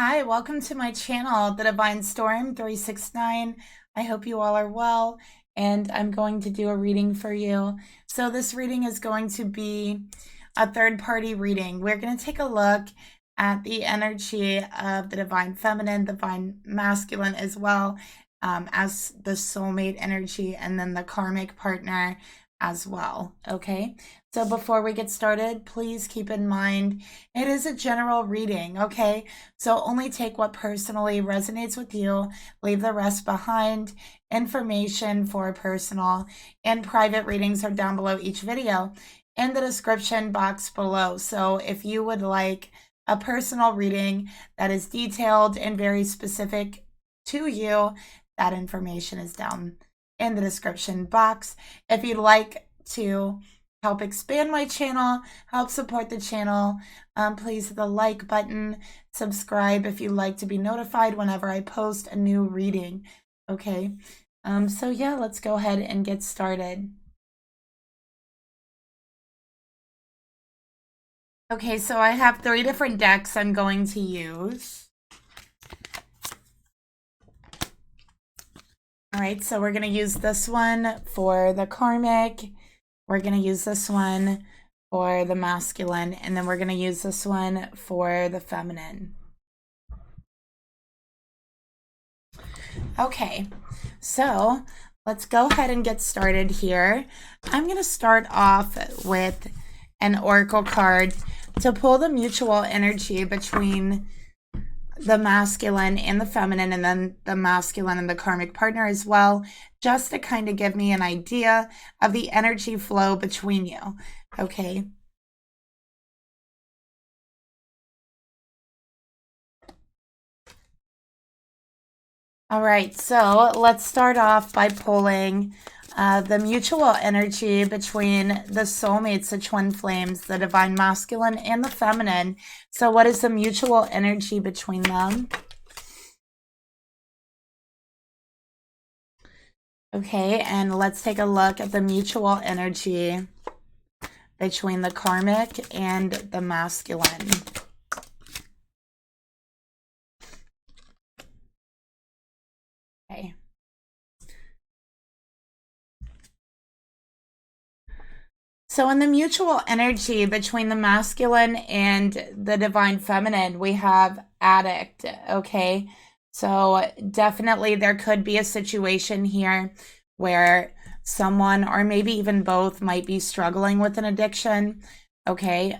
Hi, welcome to my channel, The Divine Storm 369. I hope you all are well, and I'm going to do a reading for you. So this reading is going to be a third-party reading. We're going to take a look at the energy of the Divine Feminine, Divine Masculine, as well as the soulmate energy, and then the karmic partner as well, okay? So before we get started, please keep in mind, it is a general reading, okay? So only take what personally resonates with you, leave the rest behind. Information for personal and private readings are down below each video in the description box below. So if you would like a personal reading that is detailed and very specific to you, that information is down in the description box. If you'd like to help expand my channel, help support the channel, please hit the like button, subscribe if you'd like to be notified whenever I post a new reading, okay? So yeah, let's go ahead and get started. Okay, so I have 3 different decks I'm going to use. All right, so we're going to use this one for the karmic. We're going to use this one for the masculine, and then we're going to use this one for the feminine. Okay, so let's go ahead and get started here. I'm going to start off with an oracle card to pull the mutual energy between the masculine and the feminine, and then the masculine and the karmic partner as well, just to kind of give me an idea of the energy flow between you, okay? All right, so let's start off by pulling the mutual energy between the soulmates, the twin flames, the divine masculine and the feminine. So what is the mutual energy between them? Okay, and let's take a look at the mutual energy between the karmic and the masculine. Okay. So in the mutual energy between the masculine and the divine feminine, we have addict, okay? So definitely there could be a situation here where someone, or maybe even both, might be struggling with an addiction, okay?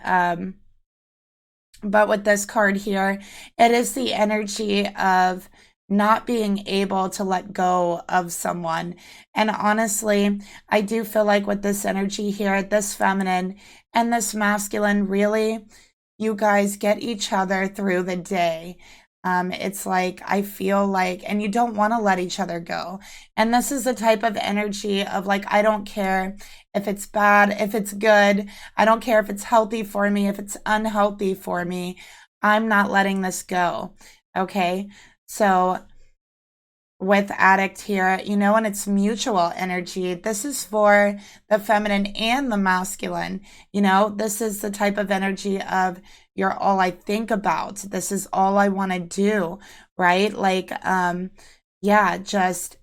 But with this card here, it is the energy of not being able to let go of someone. And honestly, I do feel like with this energy here, this feminine and this masculine, really, you guys get each other through the day. It's like, I feel like, and you don't want to let each other go. And this is the type of energy of like, I don't care if it's bad, if it's good. I don't care if it's healthy for me, if it's unhealthy for me. I'm not letting this go. Okay. So with addict here, you know, and it's mutual energy. This is for the feminine and the masculine. You know, this is the type of energy of you're all I think about. This is all I want to do, right? Like, yeah, just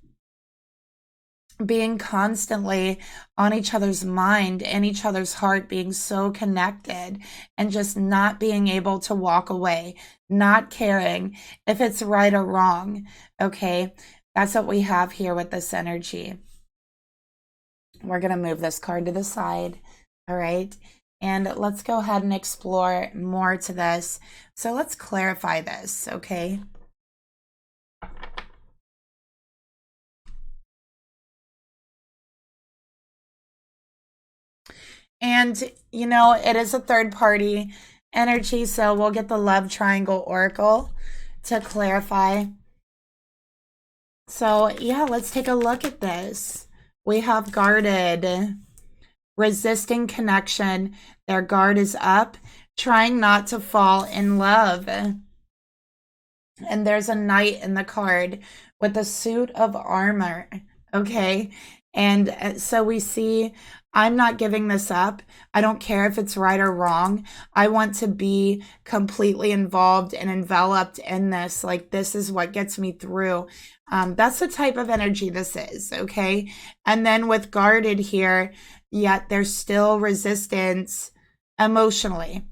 being constantly on each other's mind and each other's heart, being so connected and just not being able to walk away, not caring if it's right or wrong. Okay, that's what we have here with this energy. We're going to move this card to the side. All right, and let's go ahead and explore more to this. So let's clarify this, okay? And, you know, it is a third party energy, so we'll get the love triangle oracle to clarify. So, yeah, let's take a look at this. We have guarded, resisting connection. Their guard is up, trying not to fall in love. And there's a knight in the card with a suit of armor, okay? And so we see I'm not giving this up. I don't care if it's right or wrong. I want to be completely involved and enveloped in this. Like, this is what gets me through. That's the type of energy this is, okay? And then with guarded here, yet there's still resistance emotionally,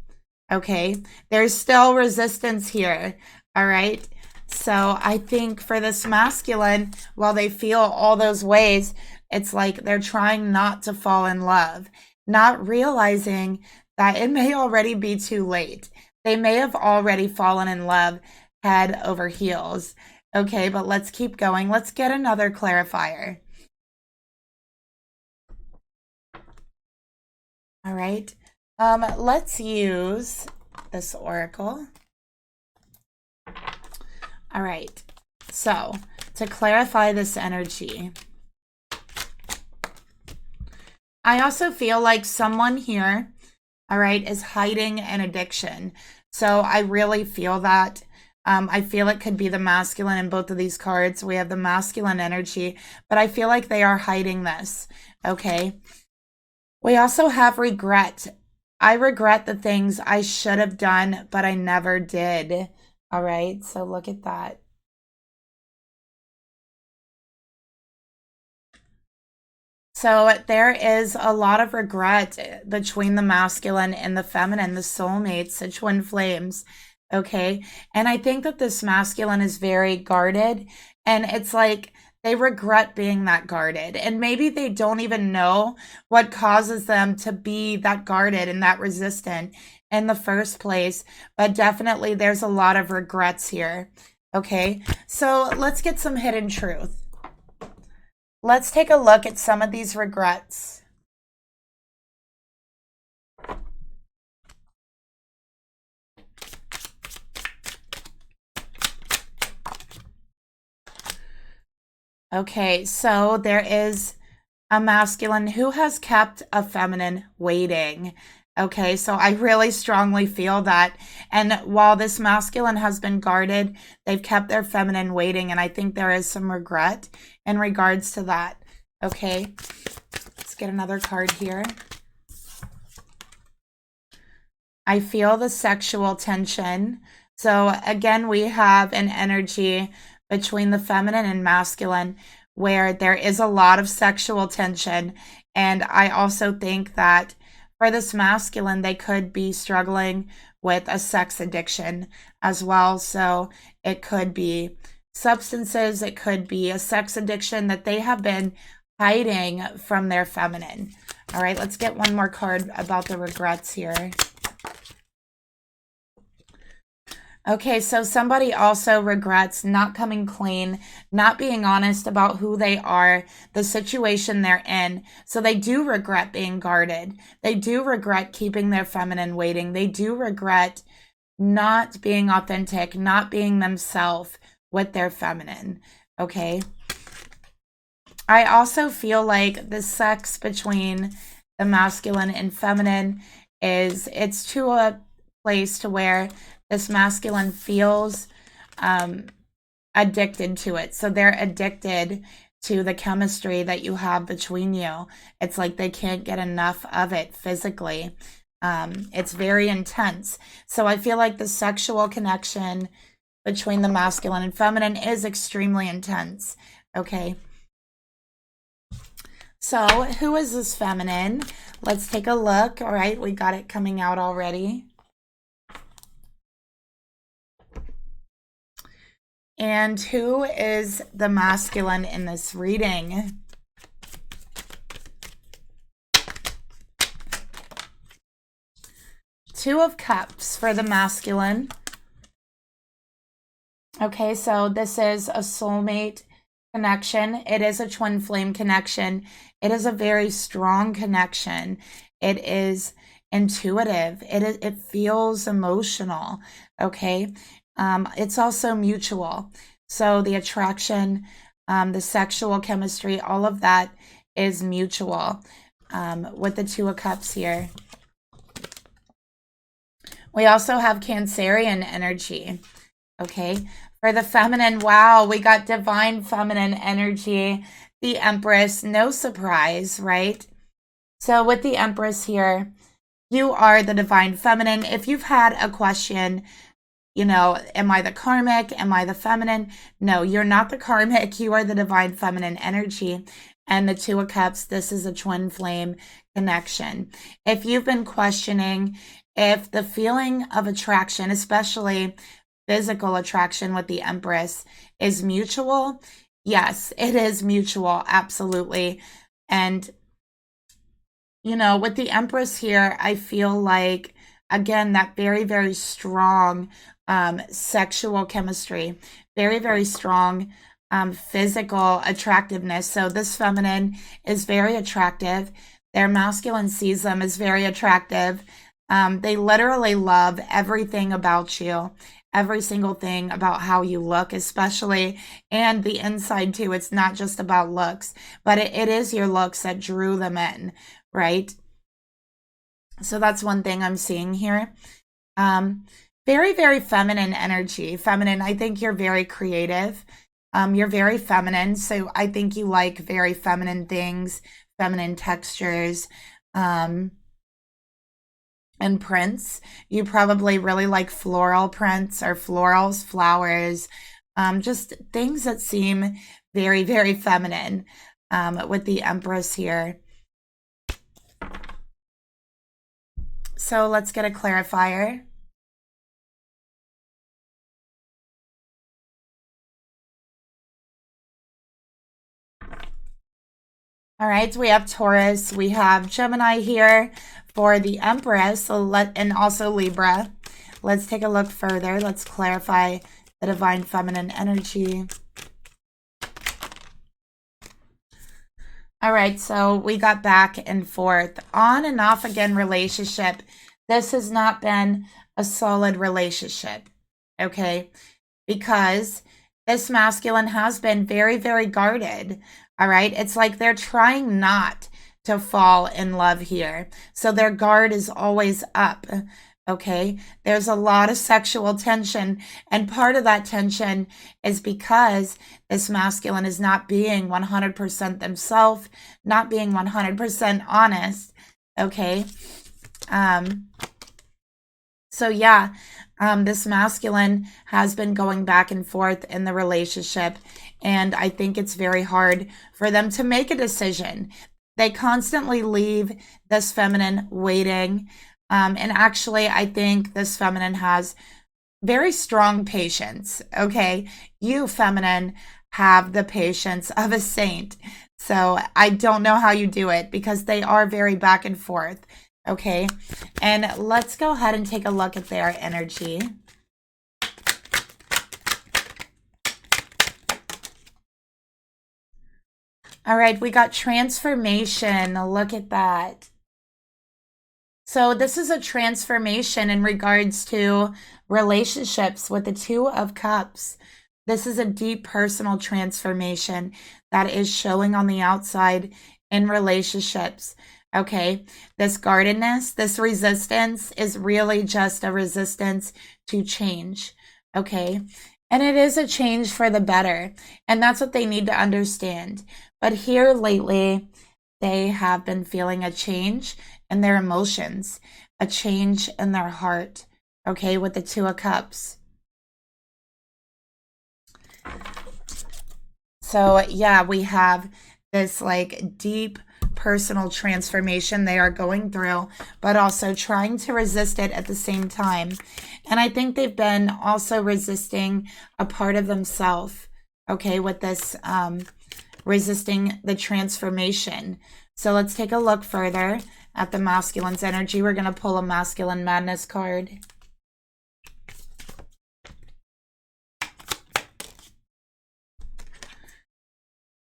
okay? There's still resistance here, all right? So I think for this masculine, while they feel all those ways, it's like they're trying not to fall in love, not realizing that it may already be too late. They may have already fallen in love head over heels. Okay, but let's keep going. Let's get another clarifier. All right. Let's use this oracle. All right. So, to clarify this energy, I also feel like someone here, all right, is hiding an addiction. So I really feel that. I feel it could be the masculine in both of these cards. We have the masculine energy, but I feel like they are hiding this, okay? We also have regret. I regret the things I should have done, but I never did, all right? So look at that. So there is a lot of regret between the masculine and the feminine, the soulmates, the twin flames, okay? And I think that this masculine is very guarded, and it's like they regret being that guarded. And maybe they don't even know what causes them to be that guarded and that resistant in the first place, but definitely there's a lot of regrets here, okay? So let's get some hidden truth. Let's take a look at some of these regrets. Okay, so there is a masculine who has kept a feminine waiting. Okay, so I really strongly feel that. And while this masculine has been guarded, they've kept their feminine waiting. And I think there is some regret in regards to that. Okay, let's get another card here. I feel the sexual tension. So again, we have an energy between the feminine and masculine where there is a lot of sexual tension. And I also think that for this masculine, they could be struggling with a sex addiction as well. So it could be substances, it could be a sex addiction that they have been hiding from their feminine. All right, let's get one more card about the regrets here. Okay, so somebody also regrets not coming clean, not being honest about who they are, the situation they're in. So they do regret being guarded. They do regret keeping their feminine waiting. They do regret not being authentic, not being themselves with their feminine, okay? I also feel like the sex between the masculine and feminine it's to a place to where this masculine feels addicted to it. So they're addicted to the chemistry that you have between you. It's like they can't get enough of it physically. It's very intense. So I feel like the sexual connection between the masculine and feminine is extremely intense. Okay. So who is this feminine? Let's take a look. All right, we got it coming out already. And who is the masculine in this reading? Two of Cups for the masculine. Okay, so this is a soulmate connection. It is a twin flame connection. It is a very strong connection. It is intuitive. It feels emotional. Okay. It's also mutual. So the attraction, the sexual chemistry, all of that is mutual with the Two of Cups here. We also have Cancerian energy. Okay. For the feminine, wow, we got divine feminine energy, the Empress, no surprise, right? So with the Empress here, you are the divine feminine. If you've had a question, you know, am I the karmic? Am I the feminine? No, you're not the karmic. You are the divine feminine energy. And the Two of Cups, this is a twin flame connection. If you've been questioning if the feeling of attraction, especially physical attraction with the Empress, is mutual, yes, it is mutual, absolutely. And, you know, with the Empress here, I feel like, again, that very, very strong sexual chemistry, very, very strong physical attractiveness. So this feminine is very attractive. Their masculine sees them as very attractive. They literally love everything about you, every single thing about how you look, especially, and the inside too. It's not just about looks, but it is your looks that drew them in, right? So that's one thing I'm seeing here. Very, very feminine energy. Feminine, I think you're very creative. You're very feminine, so I think you like very feminine things, feminine textures, and prints. You probably really like floral prints or florals, flowers, just things that seem very, very feminine with the Empress here. So let's get a clarifier. All right, so we have Taurus, we have Gemini here for the Empress, and also Libra. Let's take a look further. Let's clarify the divine feminine energy. All right, so we got back and forth, on and off again relationship. This has not been a solid relationship, okay? Because this masculine has been very, very guarded. All right. It's like they're trying not to fall in love here. So their guard is always up. Okay. There's a lot of sexual tension. And part of that tension is because this masculine is not being 100% themselves, not being 100% honest. Okay. So yeah, this masculine has been going back and forth in the relationship, and I think it's very hard for them to make a decision. They constantly leave this feminine waiting, and actually, I think this feminine has very strong patience, okay? You, feminine, have the patience of a saint. So I don't know how you do it because they are very back and forth. Okay, and let's go ahead and take a look at their energy. All right, we got transformation. Look at that. So this is a transformation in regards to relationships with the Two of Cups. This is a deep personal transformation that is showing on the outside in relationships. Okay, this guardedness, this resistance is really just a resistance to change. Okay, and it is a change for the better. And that's what they need to understand. But here lately, they have been feeling a change in their emotions, a change in their heart. Okay, with the Two of Cups. So, yeah, we have this like deep personal transformation they are going through, but also trying to resist it at the same time. And I think they've been also resisting a part of themselves, okay, with this resisting the transformation. So let's take a look further at the masculine's energy. We're going to pull a masculine madness card.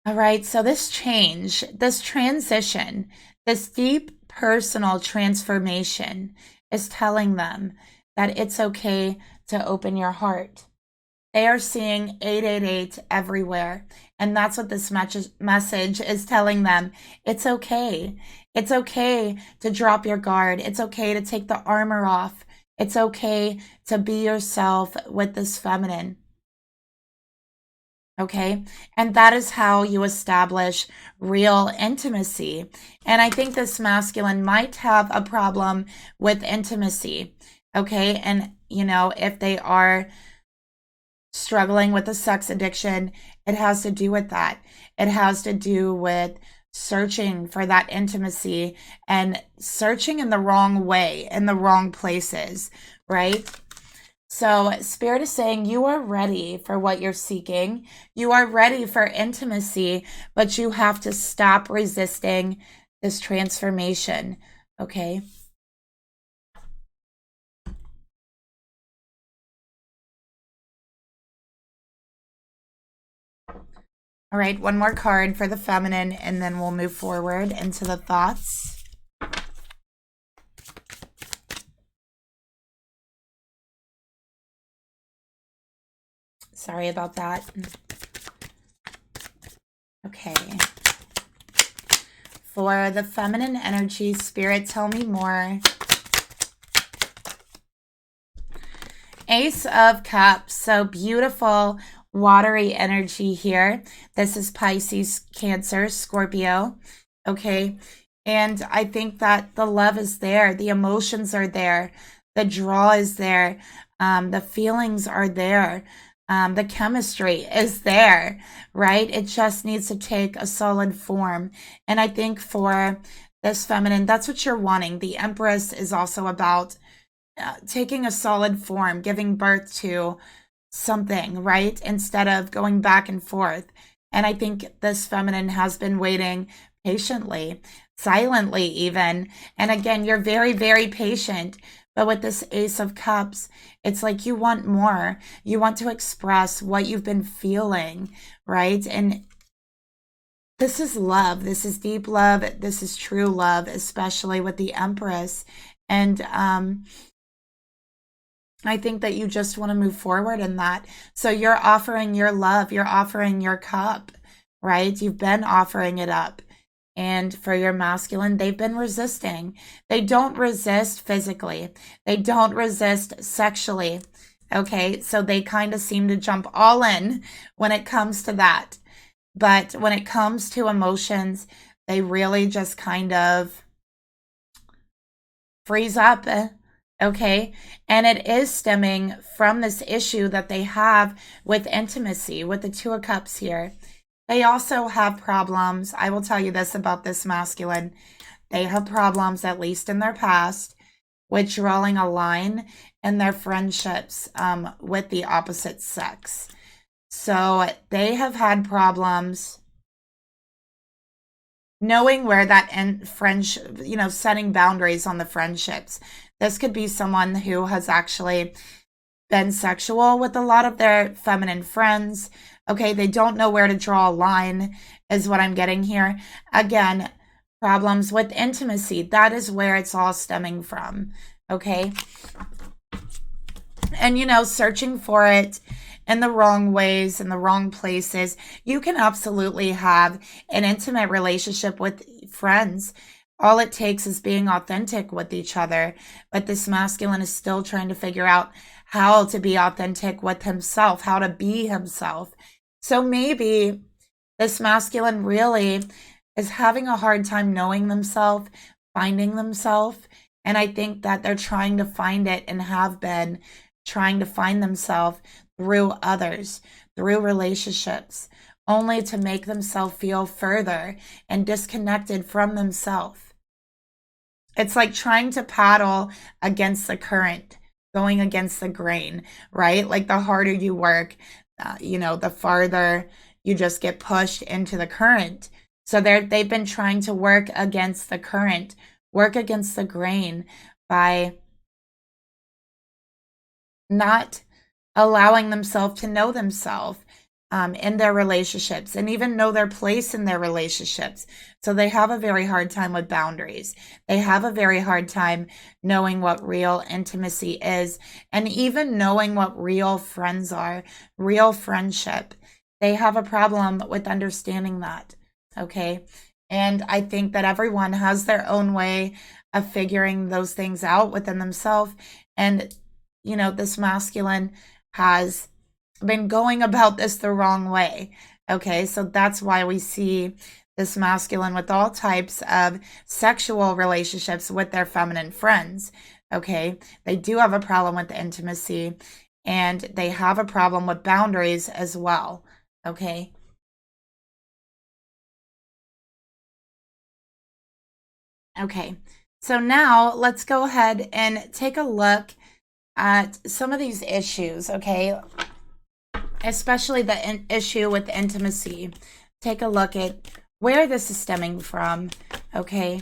All right, so this change, this transition, this deep personal transformation is telling them that it's okay to open your heart. They are seeing 888 everywhere, and that's what this message is telling them. It's okay. It's okay to drop your guard. It's okay to take the armor off. It's okay to be yourself with this feminine. Okay. And that is how you establish real intimacy. And I think this masculine might have a problem with intimacy. Okay. And, if they are struggling with a sex addiction, it has to do with that. It has to do with searching for that intimacy and searching in the wrong way, in the wrong places, right? So, Spirit is saying you are ready for what you're seeking. You are ready for intimacy, but you have to stop resisting this transformation. Okay. All right. One more card for the feminine, and then we'll move forward into the thoughts. Sorry about that. Okay. For the feminine energy, Spirit, tell me more. Ace of Cups. So beautiful, watery energy here. This is Pisces, Cancer, Scorpio. Okay. And I think that the love is there. The emotions are there. The draw is there. The feelings are there. The chemistry is there, right? It just needs to take a solid form. And I think for this feminine, that's what you're wanting. The Empress is also about taking a solid form, giving birth to something, right? Instead of going back and forth. And I think this feminine has been waiting patiently, silently even. And again, you're very, very patient. But with this Ace of Cups, it's like you want more. You want to express what you've been feeling, right? And this is love. This is deep love. This is true love, especially with the Empress. And I think that you just want to move forward in that. So you're offering your love. You're offering your cup, right? You've been offering it up. And for your masculine, they've been resisting. They don't resist physically. They don't resist sexually. Okay, so they kind of seem to jump all in when it comes to that. But when it comes to emotions, they really just kind of freeze up. Okay, and it is stemming from this issue that they have with intimacy, with the Two of Cups here. They also have problems. I will tell you this about this masculine. They have problems, at least in their past, with drawing a line in their friendships with the opposite sex. So they have had problems knowing where that end friendship, setting boundaries on the friendships. This could be someone who has actually been sexual with a lot of their feminine friends. Okay, they don't know where to draw a line, is what I'm getting here. Again, problems with intimacy. That is where it's all stemming from. Okay. And, searching for it in the wrong ways, in the wrong places. You can absolutely have an intimate relationship with friends. All it takes is being authentic with each other. But this masculine is still trying to figure out how to be authentic with himself, how to be himself. So maybe this masculine really is having a hard time knowing themselves, finding themselves. And I think that they're trying to find it and have been trying to find themselves through others, through relationships, only to make themselves feel further and disconnected from themselves. It's like trying to paddle against the current, going against the grain, right? Like the harder you work, the farther you just get pushed into the current. So they've been trying to work against the current, work against the grain by not allowing themselves to know themselves in their relationships and even know their place in their relationships. So they have a very hard time with boundaries. They have a very hard time knowing what real intimacy is and even knowing what real friends are, real friendship. They have a problem with understanding that. Okay. And I think that everyone has their own way of figuring those things out within themselves. And, this masculine has been going about this the wrong way. Okay, so that's why we see this masculine with all types of sexual relationships with their feminine friends. Okay, they do have a problem with intimacy, and they have a problem with boundaries as well. Okay. Okay, so now let's go ahead and take a look at some of these issues, okay? Especially the issue with intimacy. Take a look at where this is stemming from, okay?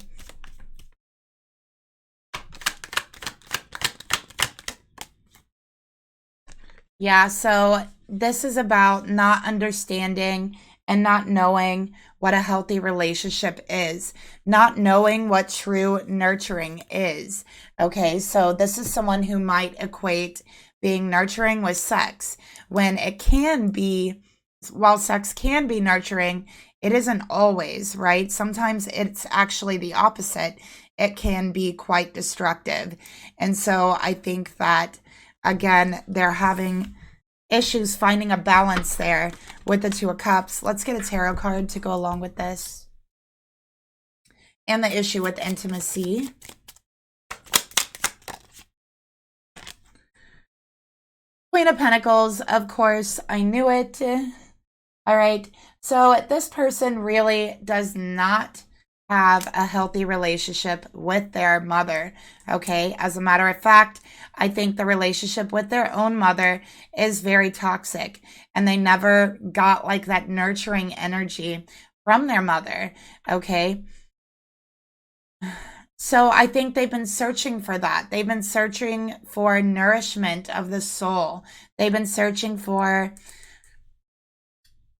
Yeah, so this is about not understanding and not knowing what a healthy relationship is, not knowing what true nurturing is. Okay, so this is someone who might equate being nurturing with sex when it can be, while sex can be nurturing, it isn't always, right? Sometimes it's actually the opposite. It can be quite destructive. And so I think that, again, they're having issues finding a balance there with the Two of Cups. Let's get a tarot card to go along with this. And the issue with intimacy. Queen of Pentacles, of course, I knew it. All right, so this person really does not have a healthy relationship with their mother, okay? As a matter of fact, I think the relationship with their own mother is very toxic, and they never got like that nurturing energy from their mother, okay? So I think they've been searching for that. They've been searching for nourishment of the soul. They've been searching for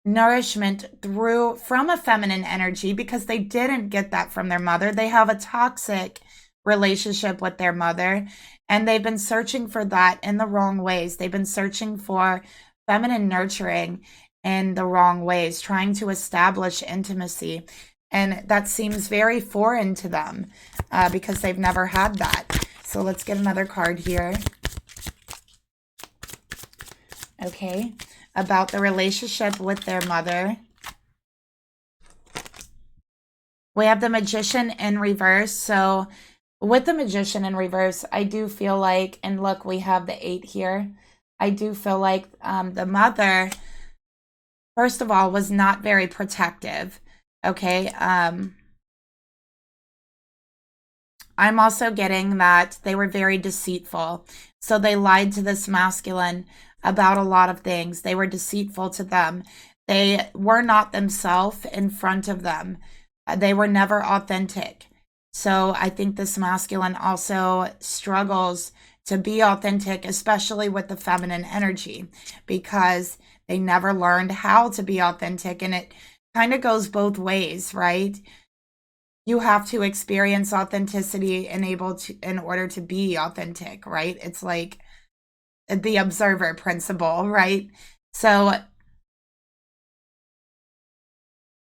nourishment from a feminine energy because they didn't get that from their mother. They have a toxic relationship with their mother, and they've been searching for that in the wrong ways. They've been searching for feminine nurturing in the wrong ways, trying to establish intimacy. And that seems very foreign to them because they've never had that. So let's get another card here. Okay, about the relationship with their mother. We have the Magician in reverse. So with the Magician in reverse, I do feel like, and look, we have the 8 here. I do feel like the mother, first of all, was not very protective. Okay. I'm also getting that they were very deceitful. So they lied to this masculine about a lot of things. They were deceitful to them. They were not themselves in front of them. They were never authentic. So I think this masculine also struggles to be authentic, especially with the feminine energy, because they never learned how to be authentic. And it kind of goes both ways, right? You have to experience authenticity in order to be authentic, right? It's like the observer principle, right? So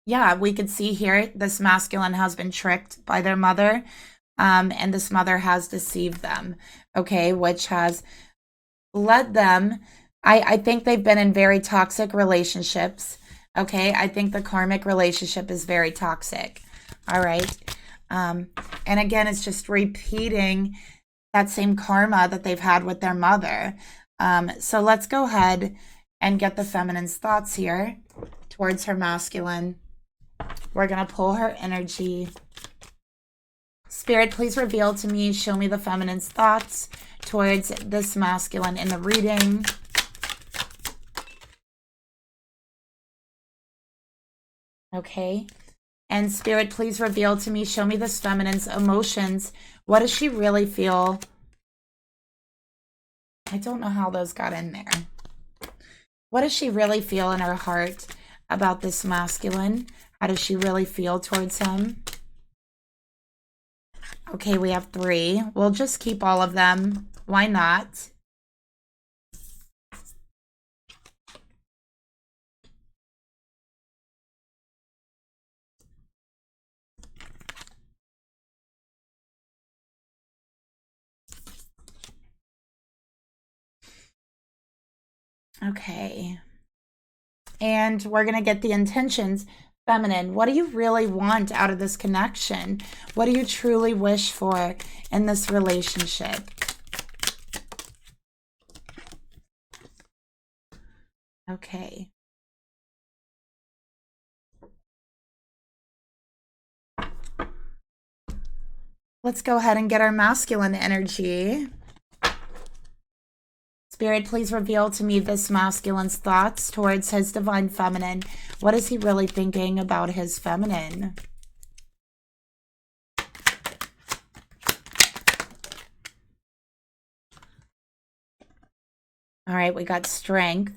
yeah, we could see here this masculine has been tricked by their mother, and this mother has deceived them, okay, which has led them. I think they've been in very toxic relationships, okay? I think the karmic relationship is very toxic, all right? And again, it's just repeating that same karma that they've had with their mother. So let's go ahead and get the feminine's thoughts here towards her masculine. We're going to pull her energy. Spirit, please reveal to me, show me the feminine's thoughts towards this masculine in the reading. Okay. And Spirit, please reveal to me, show me this feminine's emotions. What does she really feel? I don't know how those got in there. What does she really feel in her heart about this masculine? How does she really feel towards him? Okay, we have 3. We'll just keep all of them. Why not? Okay. And we're going to get the intentions. Feminine, what do you really want out of this connection? What do you truly wish for in this relationship? Okay. Let's go ahead and get our masculine energy. Spirit, please reveal to me this masculine's thoughts towards his divine feminine. What is he really thinking about his feminine? All right, we got strength.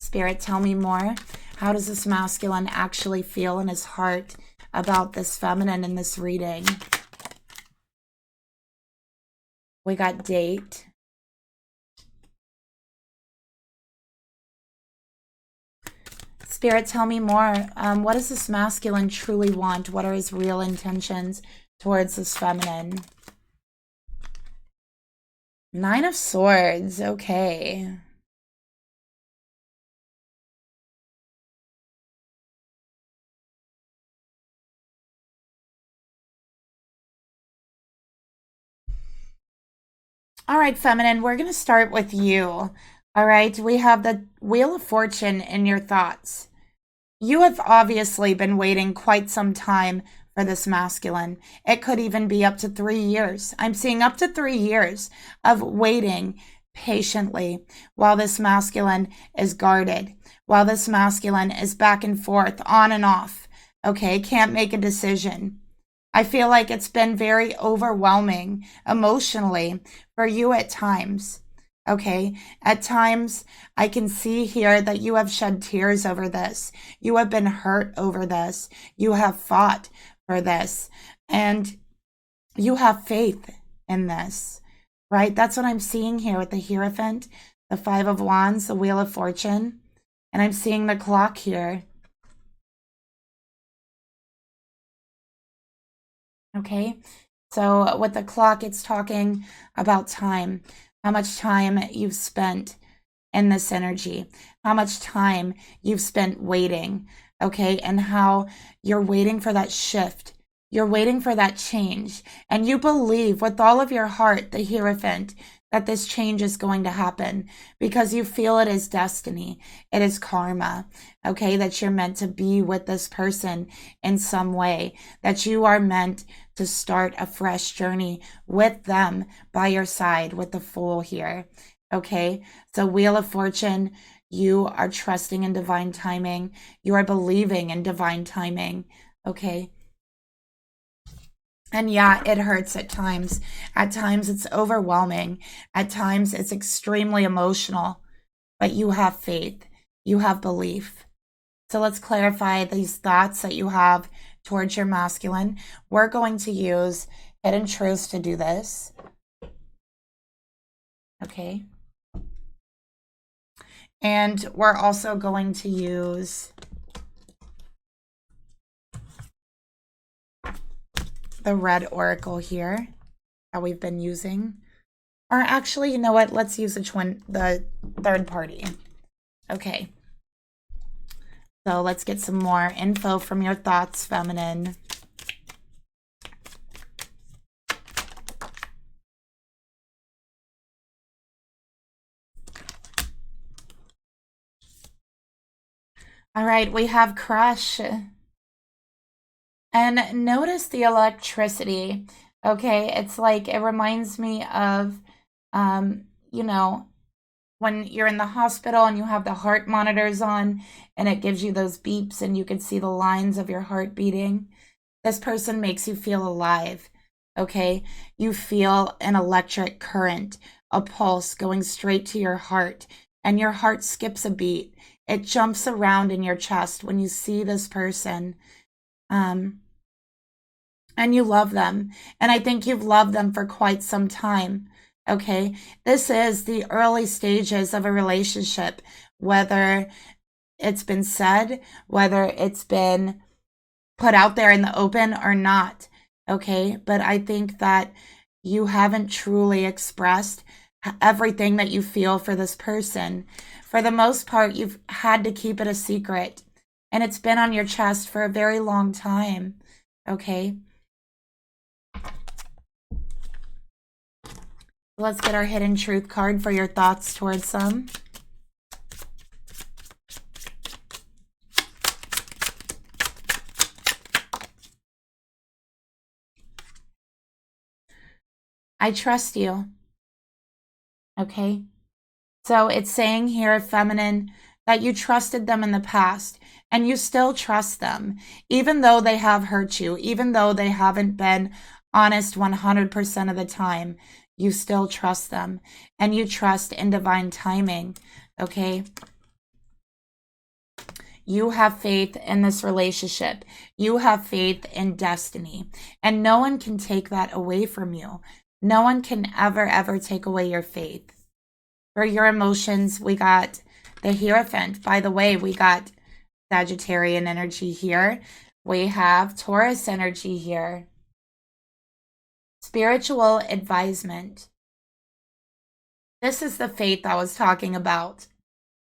Spirit, tell me more. How does this masculine actually feel in his heart about this feminine in this reading? We got date. Spirit, tell me more. What does this masculine truly want? What are his real intentions towards this feminine? Nine of Swords. Okay. All right, feminine, we're going to start with you. All right, we have the Wheel of Fortune in your thoughts. You have obviously been waiting quite some time for this masculine. It could even be up to 3 years. I'm seeing up to 3 years of waiting patiently while this masculine is guarded, while this masculine is back and forth, on and off. Okay, can't make a decision. I feel like it's been very overwhelming emotionally for you at times. Okay, at times I can see here that you have shed tears over this. You have been hurt over this. You have fought for this. And you have faith in this, right? That's what I'm seeing here with the Hierophant, the Five of Wands, the Wheel of Fortune. And I'm seeing the clock here. Okay, so with the clock, it's talking about time, how much time you've spent in this energy, how much time you've spent waiting, okay, and how you're waiting for that shift. You're waiting for that change, and you believe with all of your heart, the Hierophant, that this change is going to happen because you feel it is destiny. It is karma, okay, that you're meant to be with this person in some way, that you are meant to start a fresh journey with them by your side, with the Fool here, okay? So Wheel of Fortune, you are trusting in divine timing. You are believing in divine timing, okay? And yeah, it hurts at times. At times it's overwhelming. At times it's extremely emotional, but you have faith. You have belief. So let's clarify these thoughts that you have towards your masculine. We're going to use Hidden Truths to do this. Okay. And we're also going to use the red oracle here that we've been using. Or actually, you know what? Let's use the third party. Okay. So let's get some more info from your thoughts, feminine. All right, we have Crush. And notice the electricity. Okay, it's like, it reminds me of, you know, when you're in the hospital and you have the heart monitors on and it gives you those beeps and you can see the lines of your heart beating. This person makes you feel alive, okay? You feel an electric current, a pulse going straight to your heart, and your heart skips a beat. It jumps around in your chest when you see this person. And you love them. And I think you've loved them for quite some time. Okay. This is the early stages of a relationship, whether it's been said, whether it's been put out there in the open or not. Okay. But I think that you haven't truly expressed everything that you feel for this person. For the most part, you've had to keep it a secret, and it's been on your chest for a very long time, okay? Let's get our hidden truth card for your thoughts towards them. I trust you. Okay? So it's saying here, feminine, that you trusted them in the past and you still trust them, even though they have hurt you, even though they haven't been honest 100% of the time. You still trust them and you trust in divine timing. Okay? You have faith in this relationship. You have faith in destiny, and no one can take that away from you. No one can ever take away your faith. For your emotions, we got the Hierophant. By the way, we got Sagittarian energy here. We have Taurus energy here. Spiritual advisement. This is the faith I was talking about.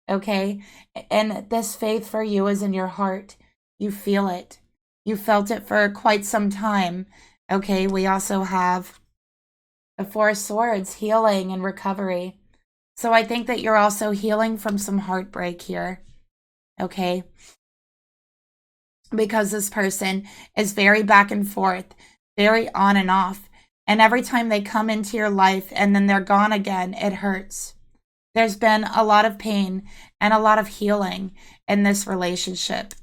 Okay? And this faith for you is in your heart. You feel it. You felt it for quite some time. Okay? We also have the Four of Swords, healing and recovery. So I think that you're also healing from some heartbreak here, okay? Because this person is very back and forth, very on and off. And every time they come into your life and then they're gone again, it hurts. There's been a lot of pain and a lot of healing in this relationship,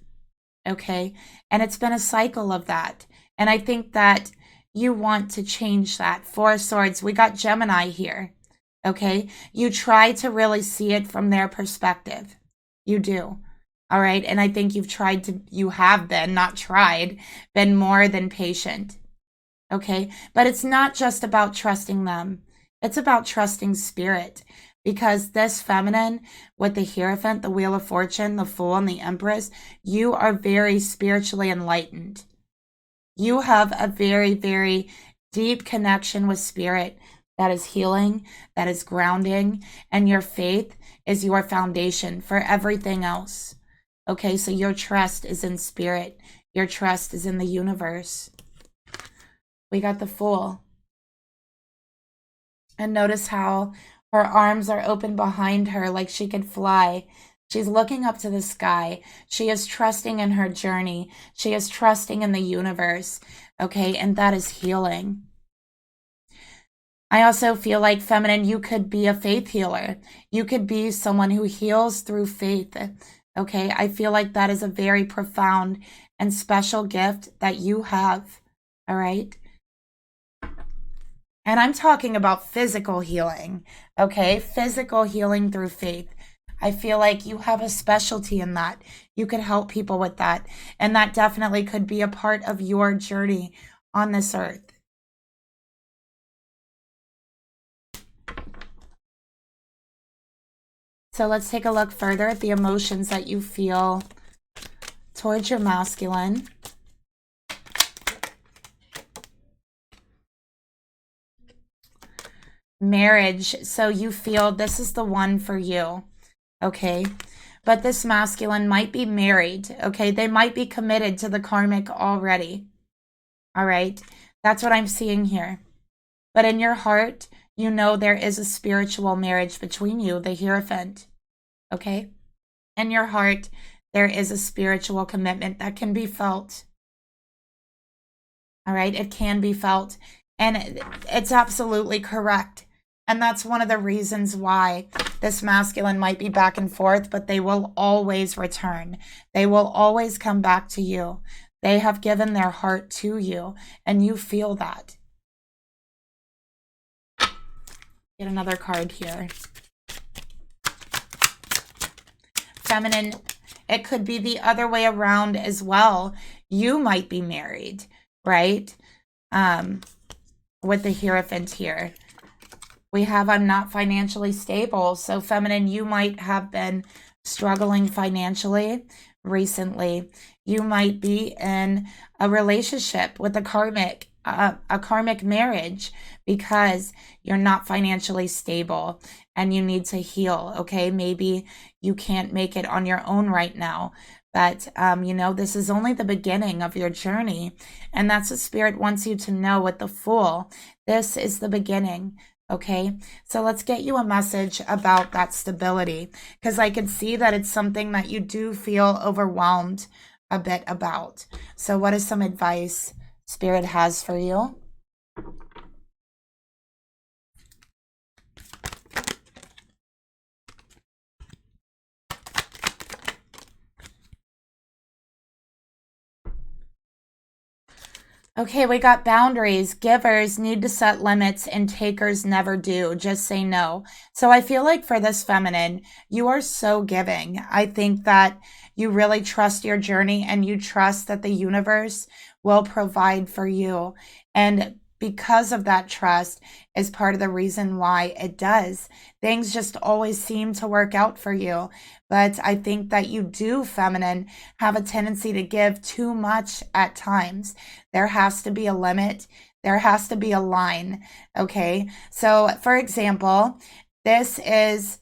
okay? And it's been a cycle of that. And I think that you want to change that. Four of Swords, we got Gemini here, okay? You try to really see it from their perspective. You do, all right? And I think you have been, not tried, been more than patient, okay? But it's not just about trusting them. It's about trusting spirit, because this feminine with the Hierophant, the Wheel of Fortune, the Fool, and the Empress, you are very spiritually enlightened. You have a very deep connection with spirit that is healing, that is grounding, and your faith is your foundation for everything else. Okay, so your trust is in spirit. Your trust is in the universe. We got the Fool. And notice how her arms are open behind her like she could fly. She's looking up to the sky. She is trusting in her journey. She is trusting in the universe, okay? And that is healing. I also feel like, feminine, you could be a faith healer. You could be someone who heals through faith, okay? I feel like that is a very profound and special gift that you have, all right? And I'm talking about physical healing, okay? Physical healing through faith. I feel like you have a specialty in that. You could help people with that. And that definitely could be a part of your journey on this earth. So let's take a look further at the emotions that you feel towards your masculine. Marriage. So you feel this is the one for you. Okay, but this masculine might be married, okay? They might be committed to the karmic already, all right? That's what I'm seeing here. But in your heart, you know there is a spiritual marriage between you, the Hierophant, okay? In your heart, there is a spiritual commitment that can be felt, all right? It can be felt, and it's absolutely correct. And that's one of the reasons why this masculine might be back and forth, but they will always return. They will always come back to you. They have given their heart to you, and you feel that. Get another card here. Feminine, it could be the other way around as well. You might be married, right? With the Hierophant here. We have, I'm not financially stable. So feminine, you might have been struggling financially recently. You might be in a relationship with a karmic marriage, because you're not financially stable and you need to heal. Okay. Maybe you can't make it on your own right now. But, this is only the beginning of your journey. And that's what Spirit wants you to know with the Fool. This is the beginning. Okay. So let's get you a message about that stability, because I can see that it's something that you do feel overwhelmed a bit about. So what is some advice Spirit has for you? Okay, we got boundaries. Givers need to set limits and takers never do. Just say no. So I feel like for this feminine, you are so giving. I think that you really trust your journey and you trust that the universe will provide for you. And because of that trust is part of the reason why it does. Things just always seem to work out for you. But I think that you do, feminine, have a tendency to give too much at times. There has to be a limit. There has to be a line. Okay. So, for example, this is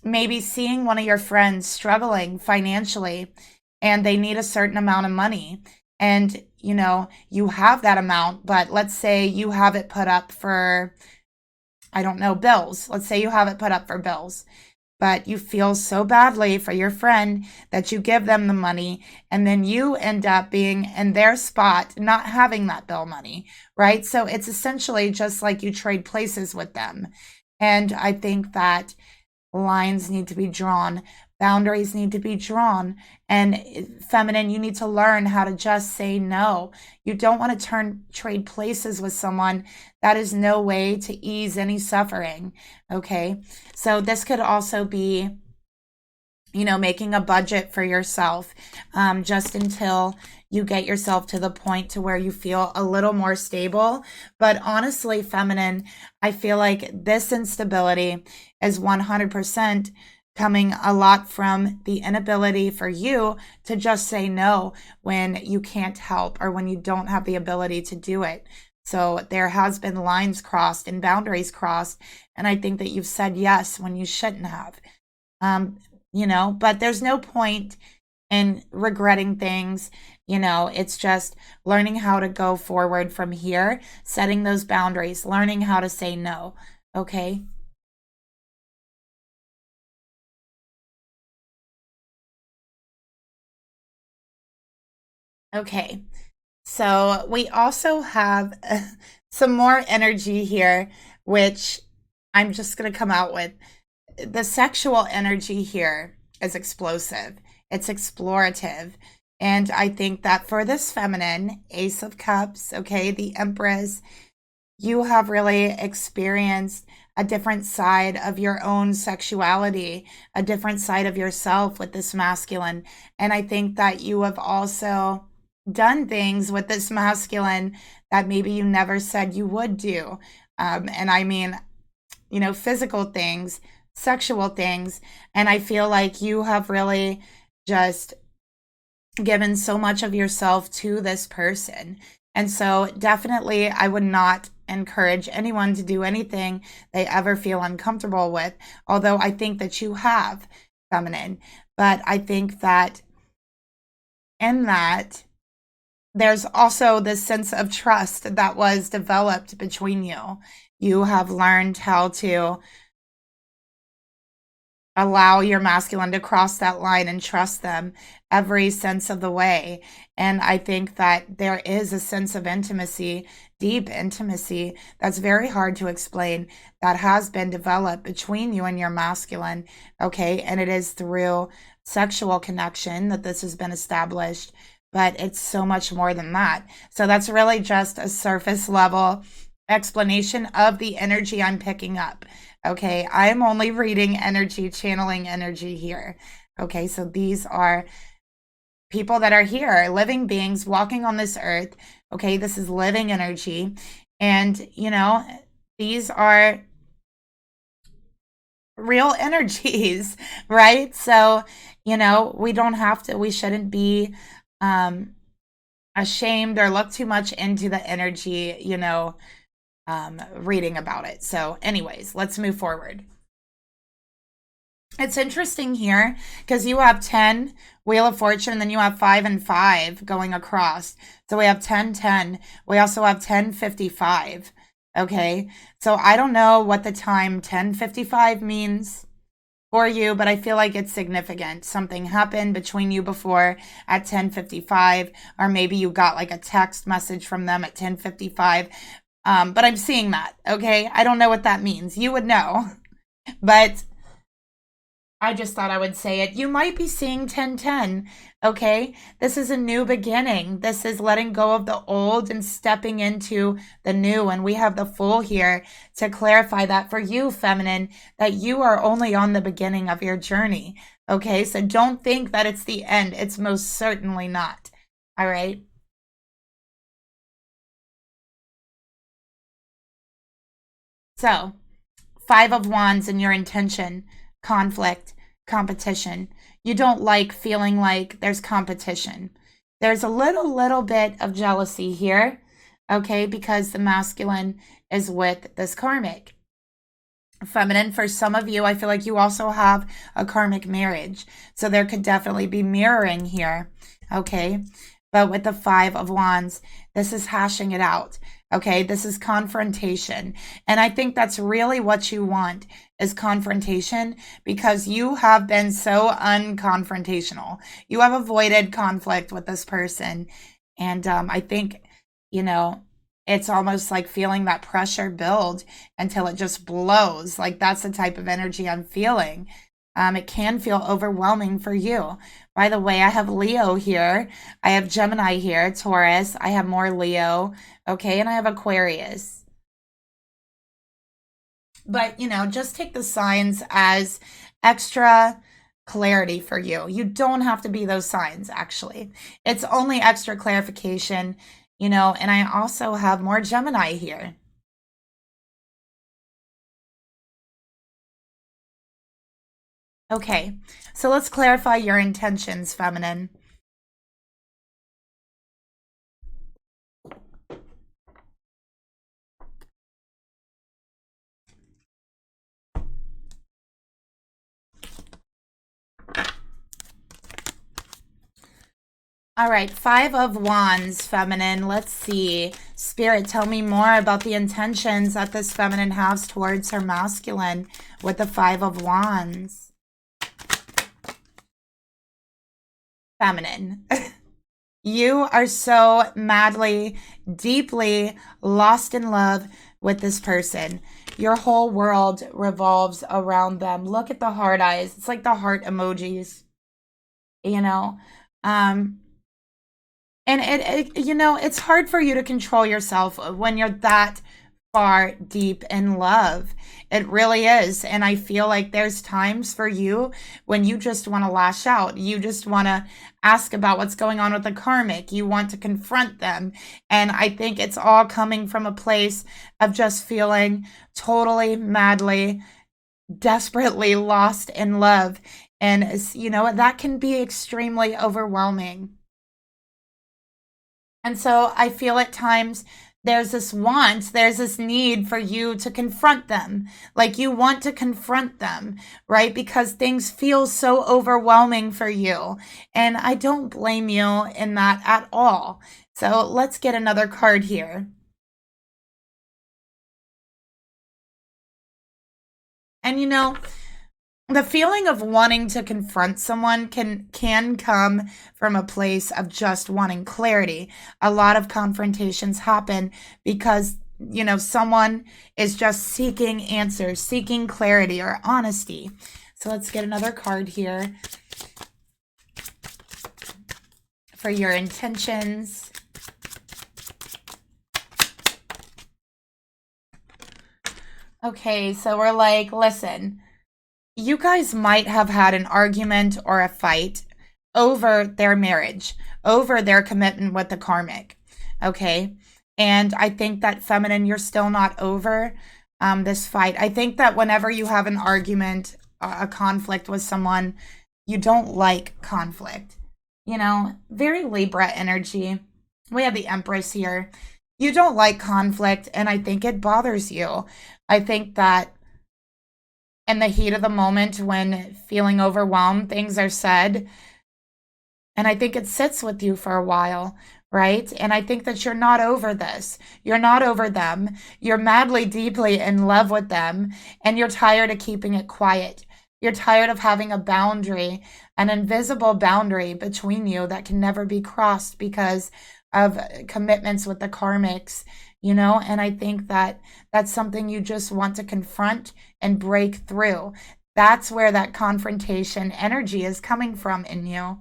maybe seeing one of your friends struggling financially and they need a certain amount of money. And, you have that amount, but let's say you have it put up for, I don't know, bills. Let's say you have it put up for bills, but you feel so badly for your friend that you give them the money and then you end up being in their spot, not having that bill money, right? So it's essentially just like you trade places with them. And I think that lines need to be drawn, boundaries need to be drawn. And feminine, you need to learn how to just say no. You don't want to trade places with someone. That is no way to ease any suffering. Okay. So this could also be, making a budget for yourself, just until you get yourself to the point to where you feel a little more stable. But honestly, feminine, I feel like this instability is 100% coming a lot from the inability for you to just say no when you can't help or when you don't have the ability to do it. So there has been lines crossed and boundaries crossed. And I think that you've said yes when you shouldn't have. But there's no point in regretting things. It's just learning how to go forward from here, setting those boundaries, learning how to say no. Okay. Okay. So we also have some more energy here, which I'm just going to come out with. The sexual energy here is explosive. It's explorative. And I think that for this feminine, Ace of Cups, okay, the Empress, you have really experienced a different side of your own sexuality, a different side of yourself with this masculine. And I think that you have also done things with this masculine that maybe you never said you would do. And I mean, physical things, sexual things. And I feel like you have really just given so much of yourself to this person. And so definitely I would not encourage anyone to do anything they ever feel uncomfortable with, although I think that you have, feminine. But I think that in that, there's also this sense of trust that was developed between you. You have learned how to allow your masculine to cross that line and trust them every sense of the way. And I think that there is a sense of intimacy, deep intimacy, that's very hard to explain, that has been developed between you and your masculine. Okay. And it is through sexual connection that this has been established, but it's so much more than that. So that's really just a surface level explanation of the energy I'm picking up. Okay, I'm only reading energy, channeling energy here. Okay, so these are people that are here, living beings walking on this earth. Okay, this is living energy. And, these are real energies, right? So, we don't have to, we shouldn't be ashamed or look too much into the energy, reading about it. So anyways, let's move forward. It's interesting here because you have 10 Wheel of Fortune, then you have 5 and 5 going across. So we have 10, 10. We also have 1055. Okay. So I don't know what the time 1055 means for you, but I feel like it's significant. Something happened between you before at 1055, or maybe you got like a text message from them at 1055. But I'm seeing that. Okay. I don't know what that means. You would know, but I just thought I would say it. You might be seeing 1010, okay? This is a new beginning. This is letting go of the old and stepping into the new. And we have the Fool here to clarify that for you, feminine, that you are only on the beginning of your journey, okay? So don't think that it's the end. It's most certainly not, all right? So, 5 of Wands and your intention, conflict, competition. You don't like feeling like there's competition. There's a little bit of jealousy here, okay, because the masculine is with this karmic. Feminine, for some of you, I feel like you also have a karmic marriage. So there could definitely be mirroring here, okay? But with the 5 of Wands, this is hashing it out. Okay, this is confrontation. And I think that's really what you want is confrontation because you have been so unconfrontational. You have avoided conflict with this person. And I think, you know, it's almost like feeling that pressure build until it just blows. Like that's the type of energy I'm feeling. It can feel overwhelming for you. By the way, I have Leo here. I have Gemini here, Taurus. I have more Leo. Okay, and I have Aquarius. But, you know, just take the signs as extra clarity for you. You don't have to be those signs, actually. It's only extra clarification, you know, and I also have more Gemini here. Okay, so let's clarify your intentions, feminine. All right, 5 of Wands, feminine. Let's see. Spirit, tell me more about the intentions that this feminine has towards her masculine with the 5 of Wands. Feminine. You are so madly, deeply lost in love with this person. Your whole world revolves around them. Look at the heart eyes. It's like the heart emojis, you know? And you know, it's hard for you to control yourself when you're that far deep in love. It really is. And I feel like there's times for you when you just want to lash out. You just want to ask about what's going on with the karmic. You want to confront them. And I think it's all coming from a place of just feeling totally, madly, desperately lost in love. And, you know, that can be extremely overwhelming. And so I feel at times there's this want, there's this need for you to confront them. Like you want to confront them, right? Because things feel so overwhelming for you. And I don't blame you in that at all. So let's get another card here. And you know, the feeling of wanting to confront someone can come from a place of just wanting clarity. A lot of confrontations happen because, you know, someone is just seeking answers, seeking clarity or honesty. So let's get another card here for your intentions. Okay, so we're like, listen, you guys might have had an argument or a fight over their marriage, over their commitment with the karmic. Okay. And I think that feminine, you're still not over this fight. I think that whenever you have an argument, a conflict with someone, you don't like conflict. You know, very Libra energy. We have the Empress here. You don't like conflict, and I think it bothers you. I think that in the heat of the moment when feeling overwhelmed, things are said, and I think it sits with you for a while, right? And I think that you're not over this. You're not over them. You're madly, deeply in love with them, and you're tired of keeping it quiet. You're tired of having a boundary, an invisible boundary between you that can never be crossed because of commitments with the karmics, you know? And I think that that's something you just want to confront and break through. That's where that confrontation energy is coming from in you.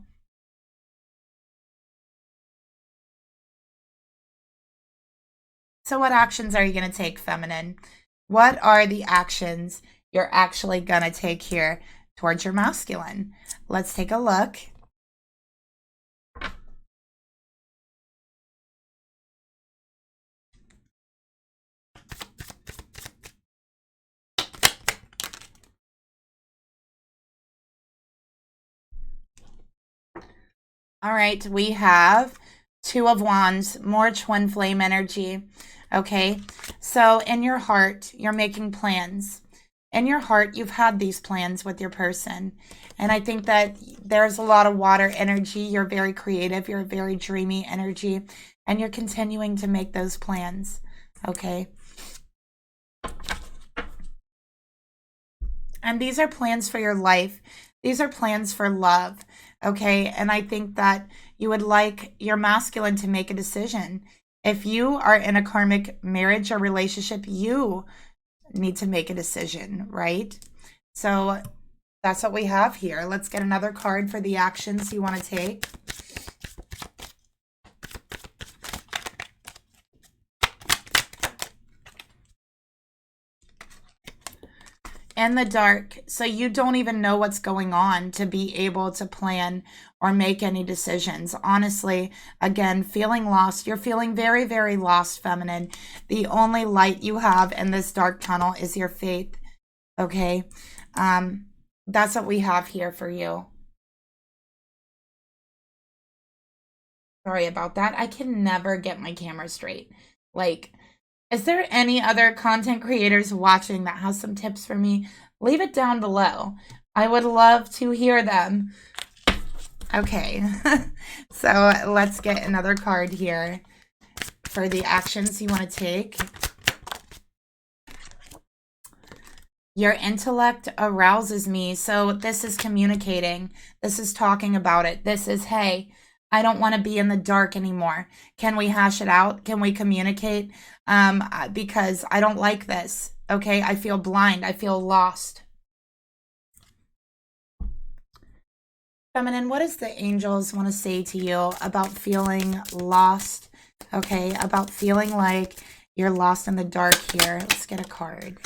So, what actions are you going to take, feminine? What are the actions you're actually going to take here towards your masculine? Let's take a look. All right, we have Two of Wands, more twin flame energy. Okay, so in your heart, you're making plans. In your heart, you've had these plans with your person. And I think that there's a lot of water energy. You're very creative. You're a very dreamy energy. And you're continuing to make those plans. Okay. And these are plans for your life. These are plans for love. Okay. And I think that you would like your masculine to make a decision. If you are in a karmic marriage or relationship, you need to make a decision, right? So that's what we have here. Let's get another card for the actions you want to take. In the dark, so you don't even know what's going on to be able to plan or make any decisions. Honestly, again, feeling lost. You're feeling very, very lost, feminine. The only light you have in this dark tunnel is your faith. Okay? That's what we have here for you. Sorry about that. I can never get my camera straight. Like, is there any other content creators watching that has some tips for me? Leave it down below. I would love to hear them. Okay, so let's get another card here for the actions you want to take. Your intellect arouses me. So this is communicating. This is talking about it. This is, hey, I don't want to be in the dark anymore. Can we hash it out? Can we communicate? Because I don't like this. Okay, I feel blind. I feel lost. Feminine, what does the angels want to say to you about feeling lost? Okay, about feeling like you're lost in the dark here. Let's get a card.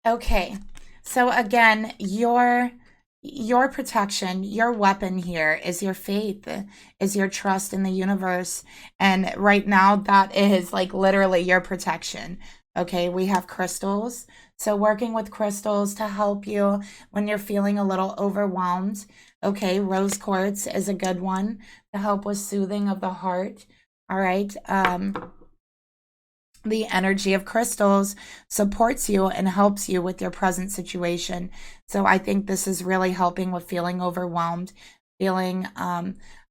Okay, so again, your protection, your weapon here is your faith, is your trust in the universe. And right now, that is like literally your protection. Okay, we have crystals. So working with crystals to help you when you're feeling a little overwhelmed. Okay, rose quartz is a good one to help with soothing of the heart. All right. The energy of crystals supports you and helps you with your present situation. So I think this is really helping with feeling overwhelmed, feeling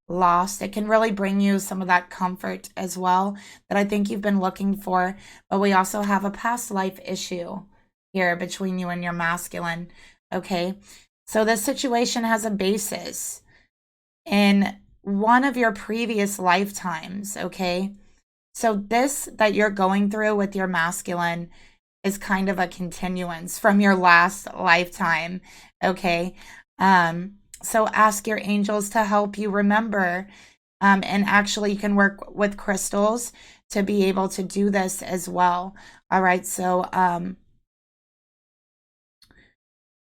lost. It can really bring you some of that comfort as well that I think you've been looking for. But we also have a past life issue here between you and your masculine. Okay. So this situation has a basis in one of your previous lifetimes. Okay. So this that you're going through with your masculine is kind of a continuance from your last lifetime, okay? So ask your angels to help you remember, and actually you can work with crystals to be able to do this as well. All right, so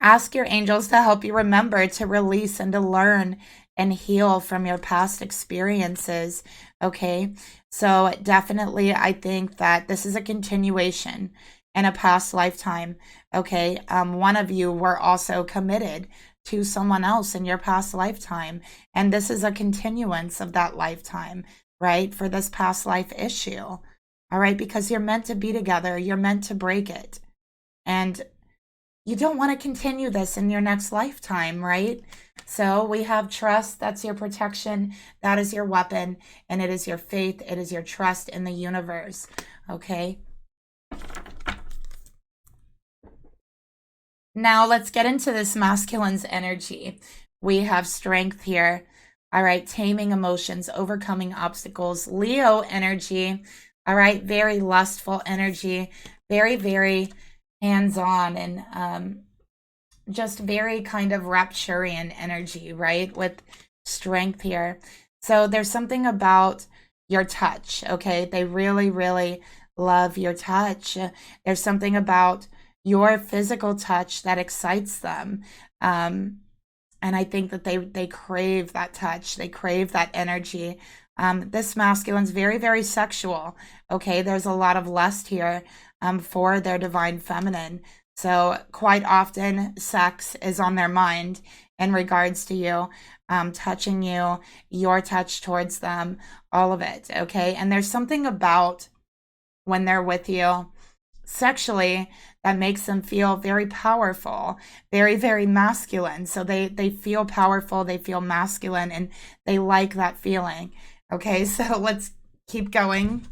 Ask your angels to help you remember to release and to learn and heal from your past experiences. Okay. So definitely, I think that this is a continuation in a past lifetime. Okay. One of you were also committed to someone else in your past lifetime. And this is a continuance of that lifetime, right? For this past life issue. All right. Because you're meant to be together. You're meant to break it. And you don't want to continue this in your next lifetime, right? So we have trust. That's your protection. That is your weapon. And it is your faith. It is your trust in the universe. Okay. Now let's get into this masculine's energy. We have strength here. All right. Taming emotions, overcoming obstacles. Leo energy. All right. Very lustful energy. Very, very hands-on and just very kind of Rapturian energy, right? With strength here. So there's something about your touch, okay? They really, really love your touch. There's something about your physical touch that excites them. And I think that they crave that touch. They crave that energy. This masculine's very, very sexual, okay? There's a lot of lust here for their divine feminine. So quite often sex is on their mind in regards to you, touching you, your touch towards them, all of it, okay? And there's something about when they're with you sexually that makes them feel very powerful, very, very masculine. So they feel powerful, they feel masculine, and they like that feeling. Okay, so let's keep going.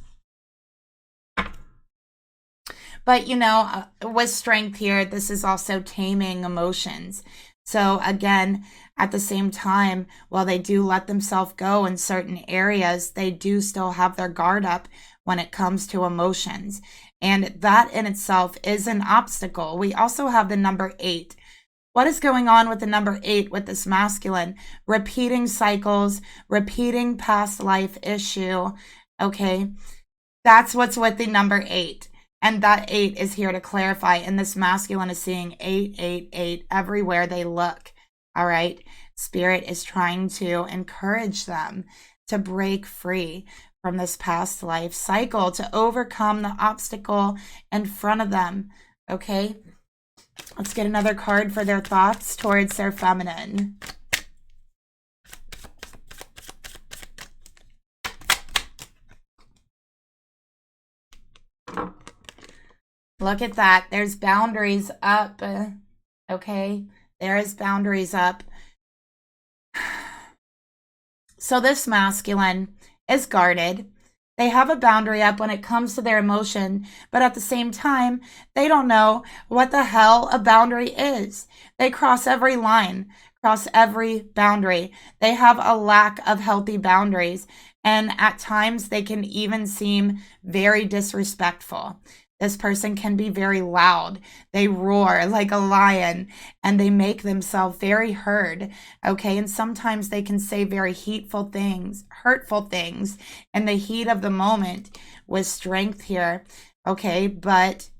But, you know, with strength here, this is also taming emotions. So again, at the same time, while they do let themselves go in certain areas, they do still have their guard up when it comes to emotions. And that in itself is an obstacle. We also have the number 8. What is going on with the number 8 with this masculine? Repeating cycles, repeating past life issue. Okay, that's what's with the number 8. And that 8 is here to clarify. And this masculine is seeing 8, 8, 8 everywhere they look. All right. Spirit is trying to encourage them to break free from this past life cycle, to overcome the obstacle in front of them. Okay. Let's get another card for their thoughts towards their feminine. Look at that. There's boundaries up. Okay. There is boundaries up. So this masculine is guarded. They have a boundary up when it comes to their emotion, but at the same time, they don't know what the hell a boundary is. They cross every line, cross every boundary. They have a lack of healthy boundaries, and at times they can even seem very disrespectful. This person can be very loud. They roar like a lion and they make themselves very heard. Okay. And sometimes they can say very hurtful things in the heat of the moment with strength here. Okay. But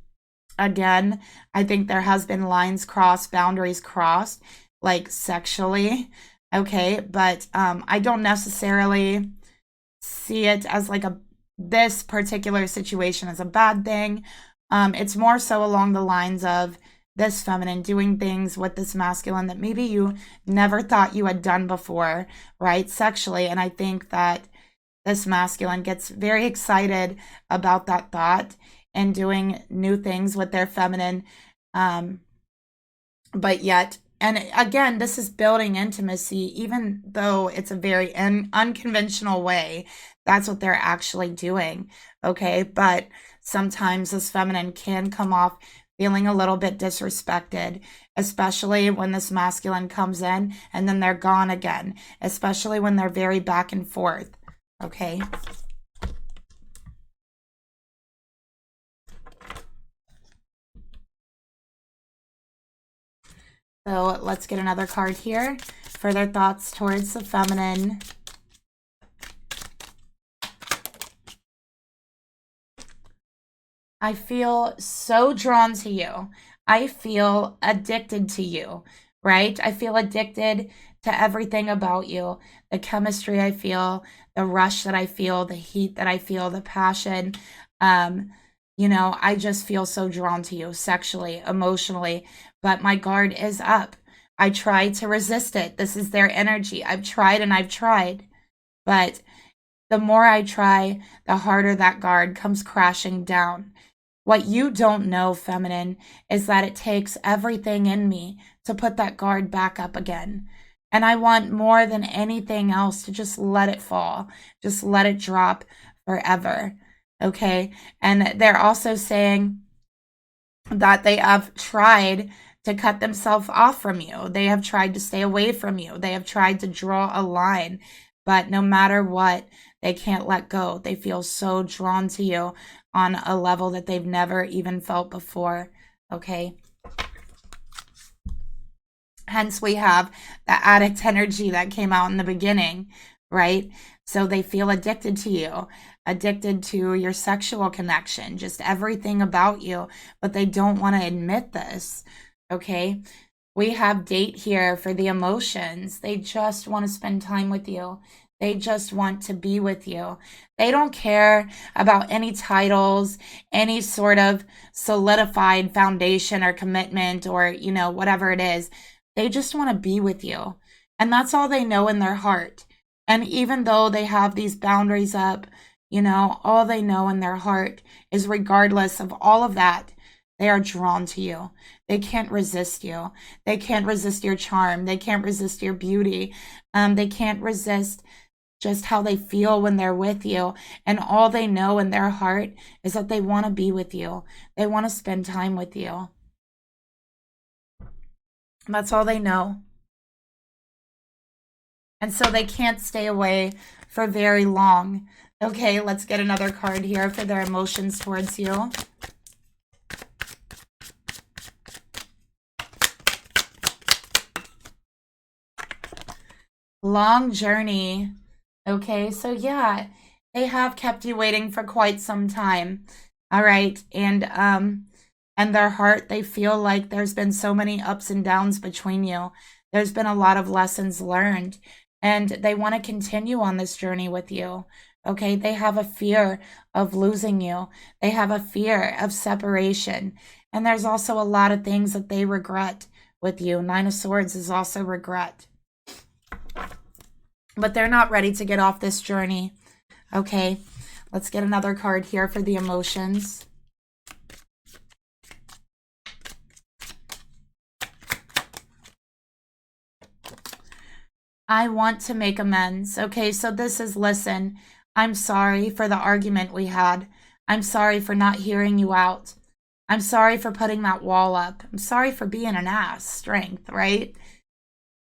again, I think there has been lines crossed, boundaries crossed, like sexually. Okay. But I don't necessarily see it as like this particular situation as a bad thing. It's more so along the lines of this feminine doing things with this masculine that maybe you never thought you had done before, right? Sexually. And I think that this masculine gets very excited about that thought and doing new things with their feminine. But yet, and again, this is building intimacy, even though it's a very unconventional way. That's what they're actually doing. Okay. But sometimes this feminine can come off feeling a little bit disrespected, especially when this masculine comes in and then they're gone again, especially when they're very back and forth. Okay. So let's get another card here for their thoughts towards the feminine. I feel so drawn to you. I feel addicted to you, right? I feel addicted to everything about you. The chemistry I feel, the rush that I feel, the heat that I feel, the passion. Um, I just feel so drawn to you sexually, emotionally, but my guard is up. I try to resist it. This is their energy. I've tried and I've tried, but the more I try, the harder that guard comes crashing down. What you don't know, feminine, is that it takes everything in me to put that guard back up again. And I want more than anything else to just let it fall, just let it drop forever. Okay. And they're also saying that they have tried to cut themselves off from you. They have tried to stay away from you. They have tried to draw a line, but no matter what, they can't let go. They feel so drawn to you on a level that they've never even felt before. Okay. Hence, we have the addict energy that came out in the beginning, right? So they feel addicted to you, addicted to your sexual connection, just everything about you, but they don't want to admit this, okay? We have date here for the emotions. They just want to spend time with you. They just want to be with you. They don't care about any titles, any sort of solidified foundation or commitment or, whatever it is. They just want to be with you. And that's all they know in their heart. And even though they have these boundaries up, all they know in their heart is regardless of all of that, they are drawn to you. They can't resist you. They can't resist your charm. They can't resist your beauty. They can't resist just how they feel when they're with you. And all they know in their heart is that they want to be with you. They want to spend time with you. That's all they know. And so they can't stay away for very long. Okay, let's get another card here for their emotions towards you. Long journey. Okay, so yeah, they have kept you waiting for quite some time. All right, and their heart, they feel like there's been so many ups and downs between you. There's been a lot of lessons learned, and they want to continue on this journey with you. Okay, they have a fear of losing you. They have a fear of separation. And there's also a lot of things that they regret with you. Nine of Swords is also regret. But they're not ready to get off this journey. Okay, let's get another card here for the emotions. I want to make amends. Okay, so this is, listen, I'm sorry for the argument we had. I'm sorry for not hearing you out. I'm sorry for putting that wall up. I'm sorry for being an ass. Strength, right?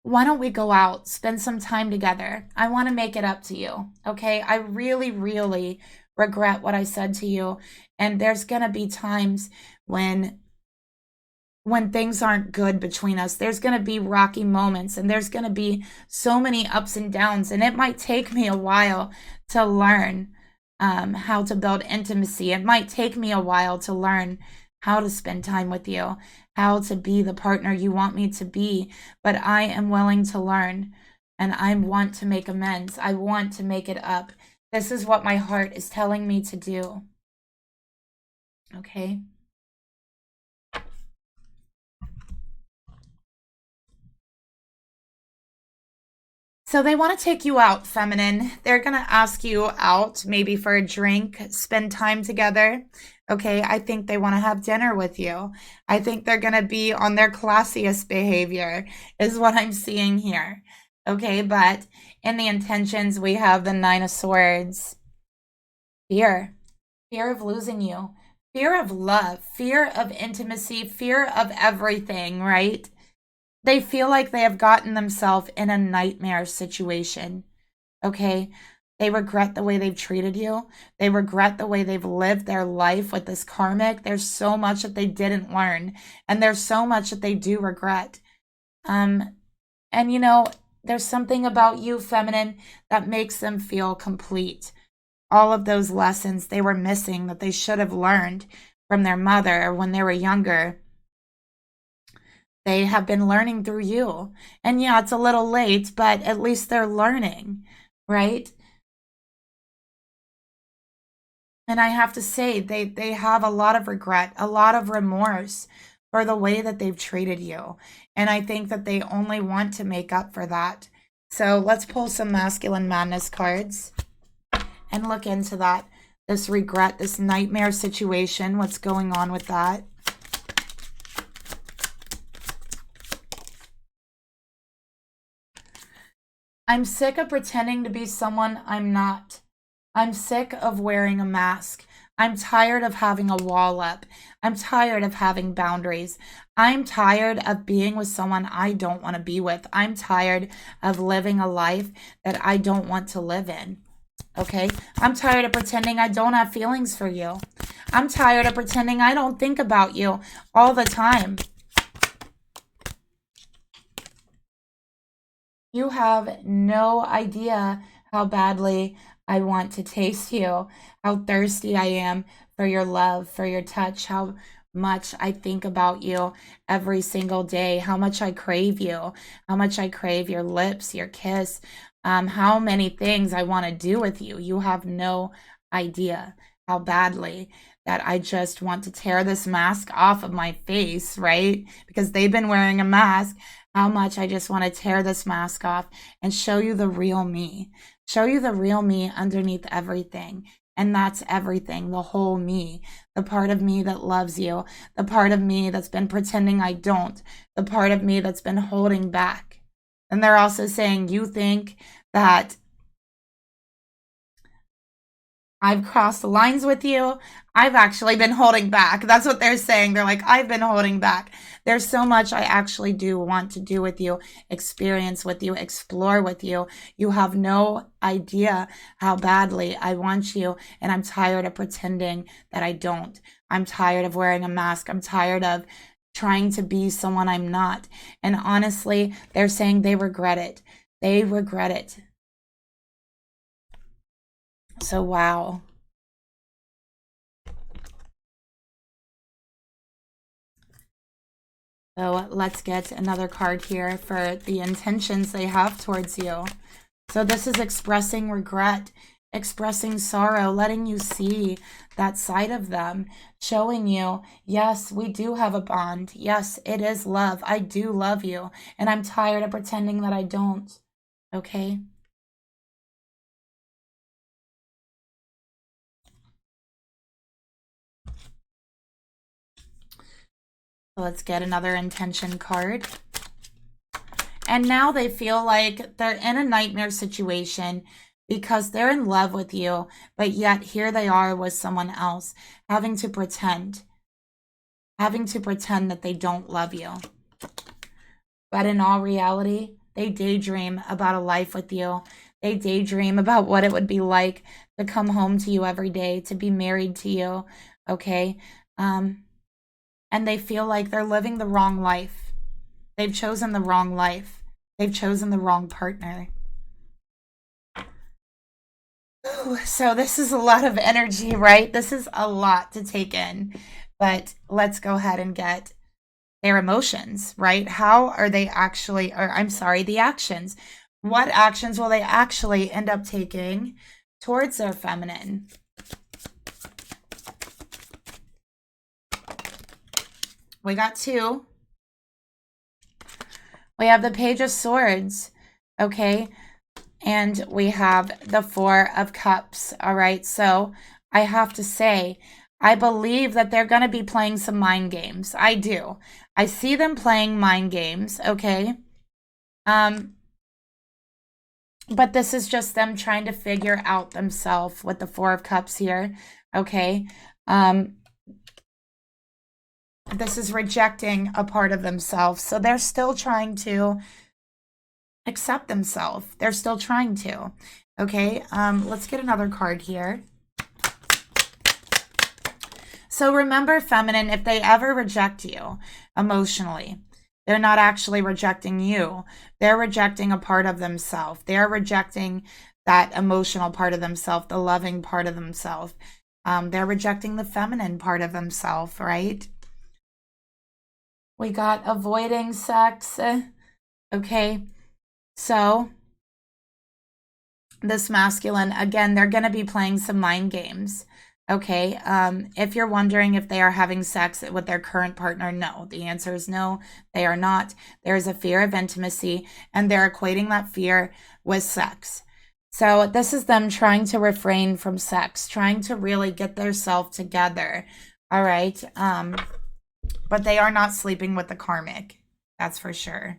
Why don't we go out, spend some time together? I want to make it up to you. Okay, I really, really regret what I said to you. And there's going to be times when things aren't good between us. There's going to be rocky moments and there's going to be so many ups and downs. And it might take me a while to learn how to build intimacy. It might take me a while to learn how to spend time with you, how to be the partner you want me to be. But I am willing to learn and I want to make amends. I want to make it up. This is what my heart is telling me to do. Okay. So they want to take you out, feminine. They're going to ask you out, maybe for a drink, spend time together. Okay, I think they want to have dinner with you. I think they're going to be on their classiest behavior, is what I'm seeing here. Okay, but in the intentions, we have the Nine of Swords. Fear. Fear of losing you. Fear of love. Fear of intimacy. Fear of everything, right? They feel like they have gotten themselves in a nightmare situation. Okay? They regret the way they've treated you. They regret the way they've lived their life with this karmic. There's so much that they didn't learn. And there's so much that they do regret. And there's something about you, feminine, that makes them feel complete. All of those lessons they were missing that they should have learned from their mother when they were younger. They have been learning through you. And yeah, it's a little late, but at least they're learning, right? And I have to say, they have a lot of regret, a lot of remorse for the way that they've treated you. And I think that they only want to make up for that. So let's pull some masculine madness cards and look into that. This regret, this nightmare situation, what's going on with that? I'm sick of pretending to be someone I'm not. I'm sick of wearing a mask. I'm tired of having a wall up. I'm tired of having boundaries. I'm tired of being with someone I don't want to be with. I'm tired of living a life that I don't want to live in. Okay? I'm tired of pretending I don't have feelings for you. I'm tired of pretending I don't think about you all the time. You have no idea how badly I want to taste you, how thirsty I am for your love, for your touch, how much I think about you every single day, how much I crave you, how much I crave your lips, your kiss, how many things I want to do with you. You have no idea how badly that I just want to tear this mask off of my face, right? Because they've been wearing a mask. How much I just want to tear this mask off and show you the real me. Show you the real me underneath everything. And that's everything, the whole me, the part of me that loves you, the part of me that's been pretending I don't, the part of me that's been holding back. And they're also saying, you think that I've crossed the lines with you. I've actually been holding back. That's what they're saying. They're like, I've been holding back. There's so much I actually do want to do with you, experience with you, explore with you. You have no idea how badly I want you, and I'm tired of pretending that I don't. I'm tired of wearing a mask. I'm tired of trying to be someone I'm not. And honestly, they're saying they regret it. They regret it. So, wow. So let's get another card here for the intentions they have towards you. So this is expressing regret, expressing sorrow, letting you see that side of them, showing you, yes, we do have a bond. Yes, it is love. I do love you. And I'm tired of pretending that I don't. Okay? Let's get another intention card. And now they feel like they're in a nightmare situation because they're in love with you, but yet here they are with someone else, having to pretend that they don't love you. But in all reality, they daydream about a life with you. They daydream about what it would be like to come home to you every day, to be married to you, okay? And they feel like they're living the wrong life. They've chosen the wrong life. They've chosen the wrong partner. Ooh, so this is a lot of energy, right? This is a lot to take in. But let's go ahead and get their emotions, right? How are they actually, or I'm sorry, the actions. What actions will they actually end up taking towards their feminine? We got two. We have the Page of Swords, okay? And we have the Four of Cups, all right? So I have to say, I believe that they're going to be playing some mind games. I do. I see them playing mind games, okay? But this is just them trying to figure out themselves with the Four of Cups here, okay? This is rejecting a part of themselves. So they're still trying to accept themselves. They're still trying to. Okay, let's get another card here. So remember, feminine, if they ever reject you emotionally, they're not actually rejecting you. They're rejecting a part of themselves. They're rejecting that emotional part of themselves, the loving part of themselves. They're rejecting the feminine part of themselves, right? We got avoiding sex. Okay. So this masculine, again, they're going to be playing some mind games. Okay. If you're wondering if they are having sex with their current partner, no. The answer is no, they are not. There is a fear of intimacy, and they're equating that fear with sex. So this is them trying to refrain from sex, trying to really get themselves together. All right. But they are not sleeping with the karmic. That's for sure.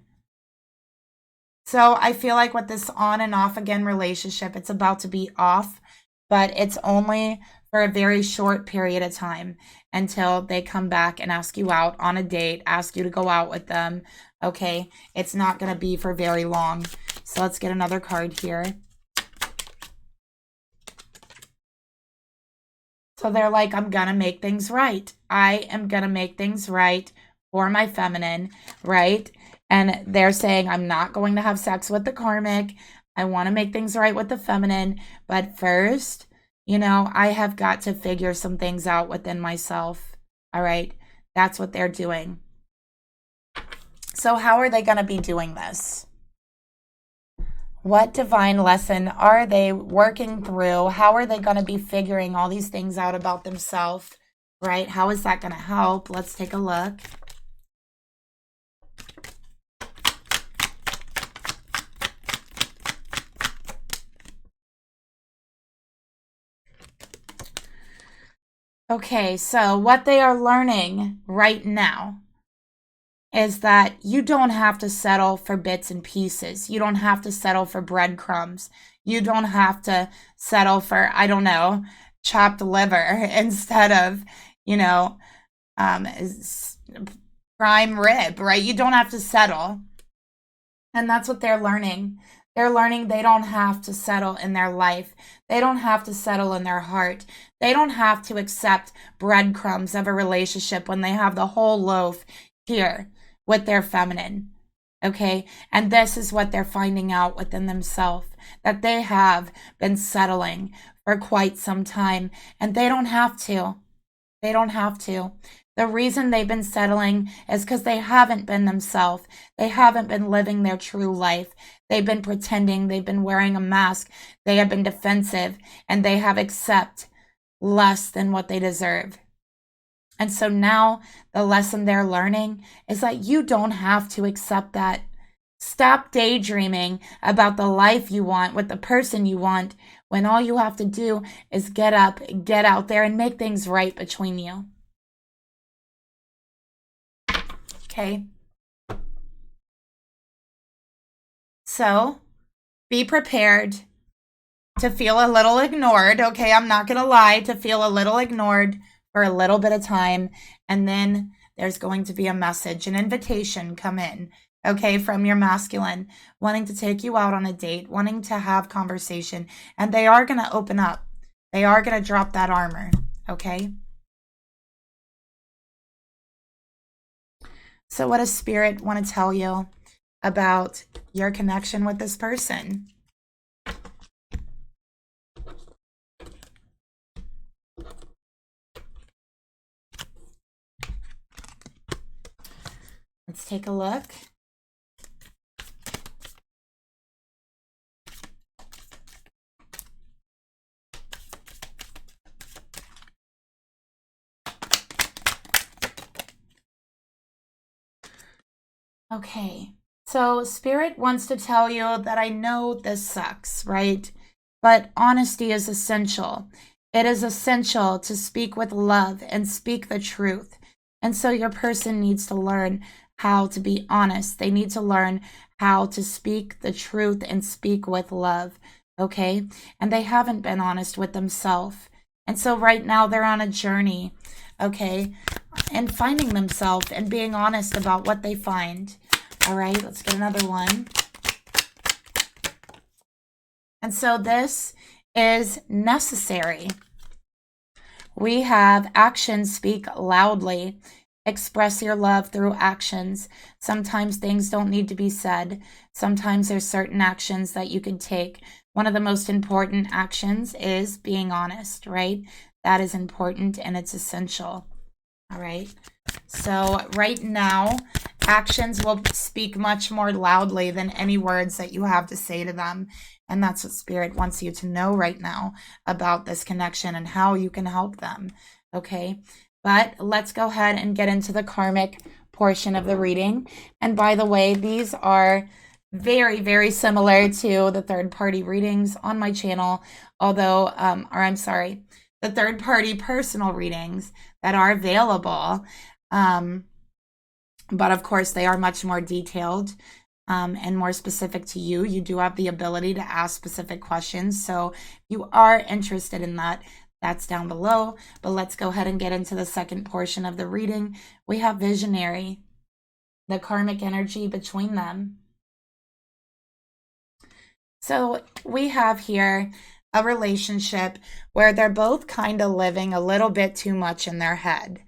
So I feel like with this on and off again relationship, it's about to be off, but it's only for a very short period of time until they come back and ask you out on a date, ask you to go out with them. Okay, it's not going to be for very long. So let's get another card here. So they're like, I'm going to make things right. I am going to make things right for my feminine, right? And they're saying, I'm not going to have sex with the karmic. I want to make things right with the feminine. But first, you know, I have got to figure some things out within myself. All right. That's what they're doing. So how are they going to be doing this? What divine lesson are they working through? How are they going to be figuring all these things out about themselves? Right? How is that going to help? Let's take a look. Okay, so what they are learning right now is that you don't have to settle for bits and pieces. You don't have to settle for breadcrumbs. You don't have to settle for, I don't know, chopped liver instead of, you know, prime rib, right? You don't have to settle. And that's what they're learning. They're learning they don't have to settle in their life. They don't have to settle in their heart. They don't have to accept breadcrumbs of a relationship when they have the whole loaf here with their feminine. Okay? And this is what they're finding out within themselves, that they have been settling for quite some time, and they don't have to. They don't have to. The reason they've been settling is because they haven't been themselves. They haven't been living their true life. They've been pretending. They've been wearing a mask. They have been defensive, and they have accepted less than what they deserve. And so now the lesson they're learning is that you don't have to accept that. Stop daydreaming about the life you want with the person you want, when all you have to do is get up, get out there, and make things right between you. Okay? So be prepared to feel a little ignored. Okay, I'm not going to lie, to feel a little ignored for a little bit of time. And then there's going to be a message, an invitation come in, okay, from your masculine, wanting to take you out on a date, wanting to have conversation. And they are going to open up. They are going to drop that armor, okay? So what does Spirit want to tell you about your connection with this person? Let's take a look. Okay, so Spirit wants to tell you that I know this sucks, right? But honesty is essential. It is essential to speak with love and speak the truth. And so your person needs to learn how to be honest. They need to learn how to speak the truth and speak with love, okay? And they haven't been honest with themselves. And so right now they're on a journey, okay? And finding themselves and being honest about what they find. All right, let's get another one. And so this is necessary. We have actions speak loudly. Express your love through actions. Sometimes things don't need to be said. Sometimes there's certain actions that you can take. One of the most important actions is being honest, right? That is important and it's essential. All right. So right now, actions will speak much more loudly than any words that you have to say to them. And that's what Spirit wants you to know right now about this connection and how you can help them. Okay, but let's go ahead and get into the karmic portion of the reading. And by the way, these are very, very similar to the third-party readings on my channel, although, the third-party personal readings that are available. But of course, they are much more detailed and more specific to you. You do have the ability to ask specific questions. So if you are interested in that, that's down below. But let's go ahead and get into the second portion of the reading. We have visionary, the karmic energy between them. So we have here a relationship where they're both kind of living a little bit too much in their head.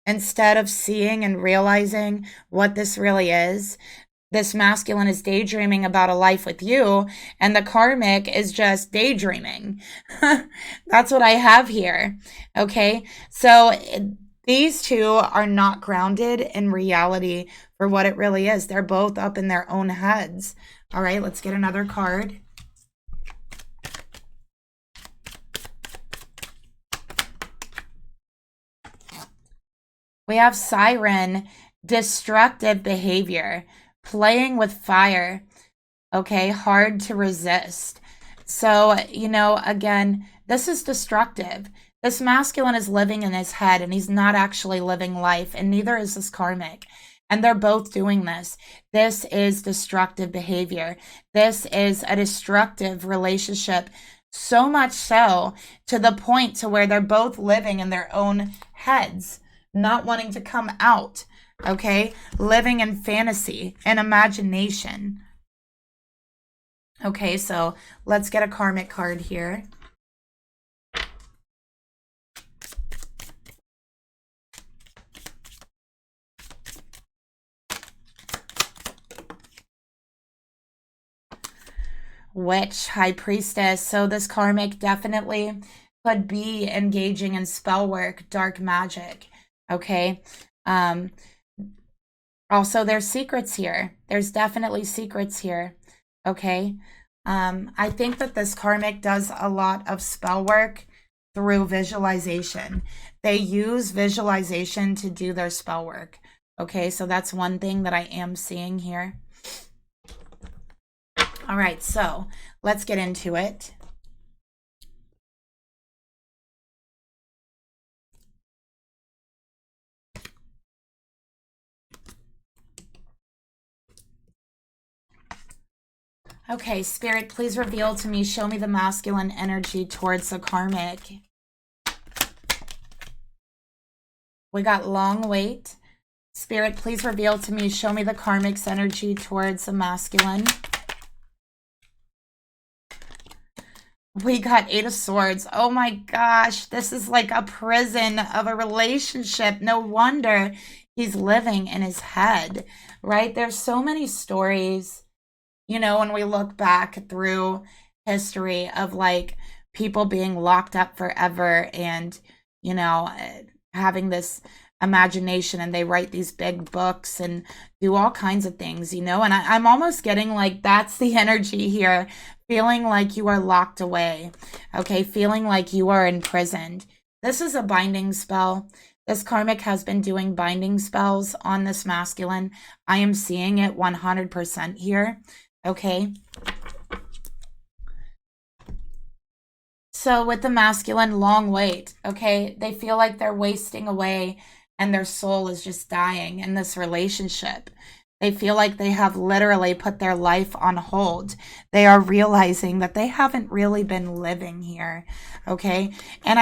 Instead of seeing and realizing what this really is, this masculine is daydreaming about a life with you, and the karmic is just daydreaming. That's what I have here. Okay, so these two are not grounded in reality for what it really is. They're both up in their own heads. All right, let's get another card. We have Siren, destructive behavior, playing with fire, okay, hard to resist. So, you know, again, this is destructive. This masculine is living in his head and he's not actually living life, and neither is this karmic. And they're both doing this. This is destructive behavior. This is a destructive relationship, so much so to the point to where they're both living in their own heads, not wanting to come out, okay? Living in fantasy and imagination. Okay, so let's get a karmic card here. Witch, High Priestess. So this karmic definitely could be engaging in spell work, dark magic. Okay. Also, there's secrets here. There's definitely secrets here. Okay. I think that this karmic does a lot of spell work through visualization. They use visualization to do their spell work. Okay, so that's one thing that I am seeing here. All right, so let's get into it. Okay, Spirit, please reveal to me, show me the masculine energy towards the karmic. We got long wait. Spirit, please reveal to me, show me the karmic's energy towards the masculine. We got Eight of Swords. Oh my gosh, this is like a prison of a relationship. No wonder he's living in his head, right? There's so many stories, you know, when we look back through history of like people being locked up forever and, you know, having this imagination, and they write these big books and do all kinds of things, you know, and I'm almost getting like that's the energy here, feeling like you are locked away, okay, feeling like you are imprisoned. This is a binding spell. This karmic has been doing binding spells on this masculine. I am seeing it 100% here, okay? So with the masculine, long wait, okay? They feel like they're wasting away and their soul is just dying in this relationship. They feel like they have literally put their life on hold. They are realizing that they haven't really been living here, okay? And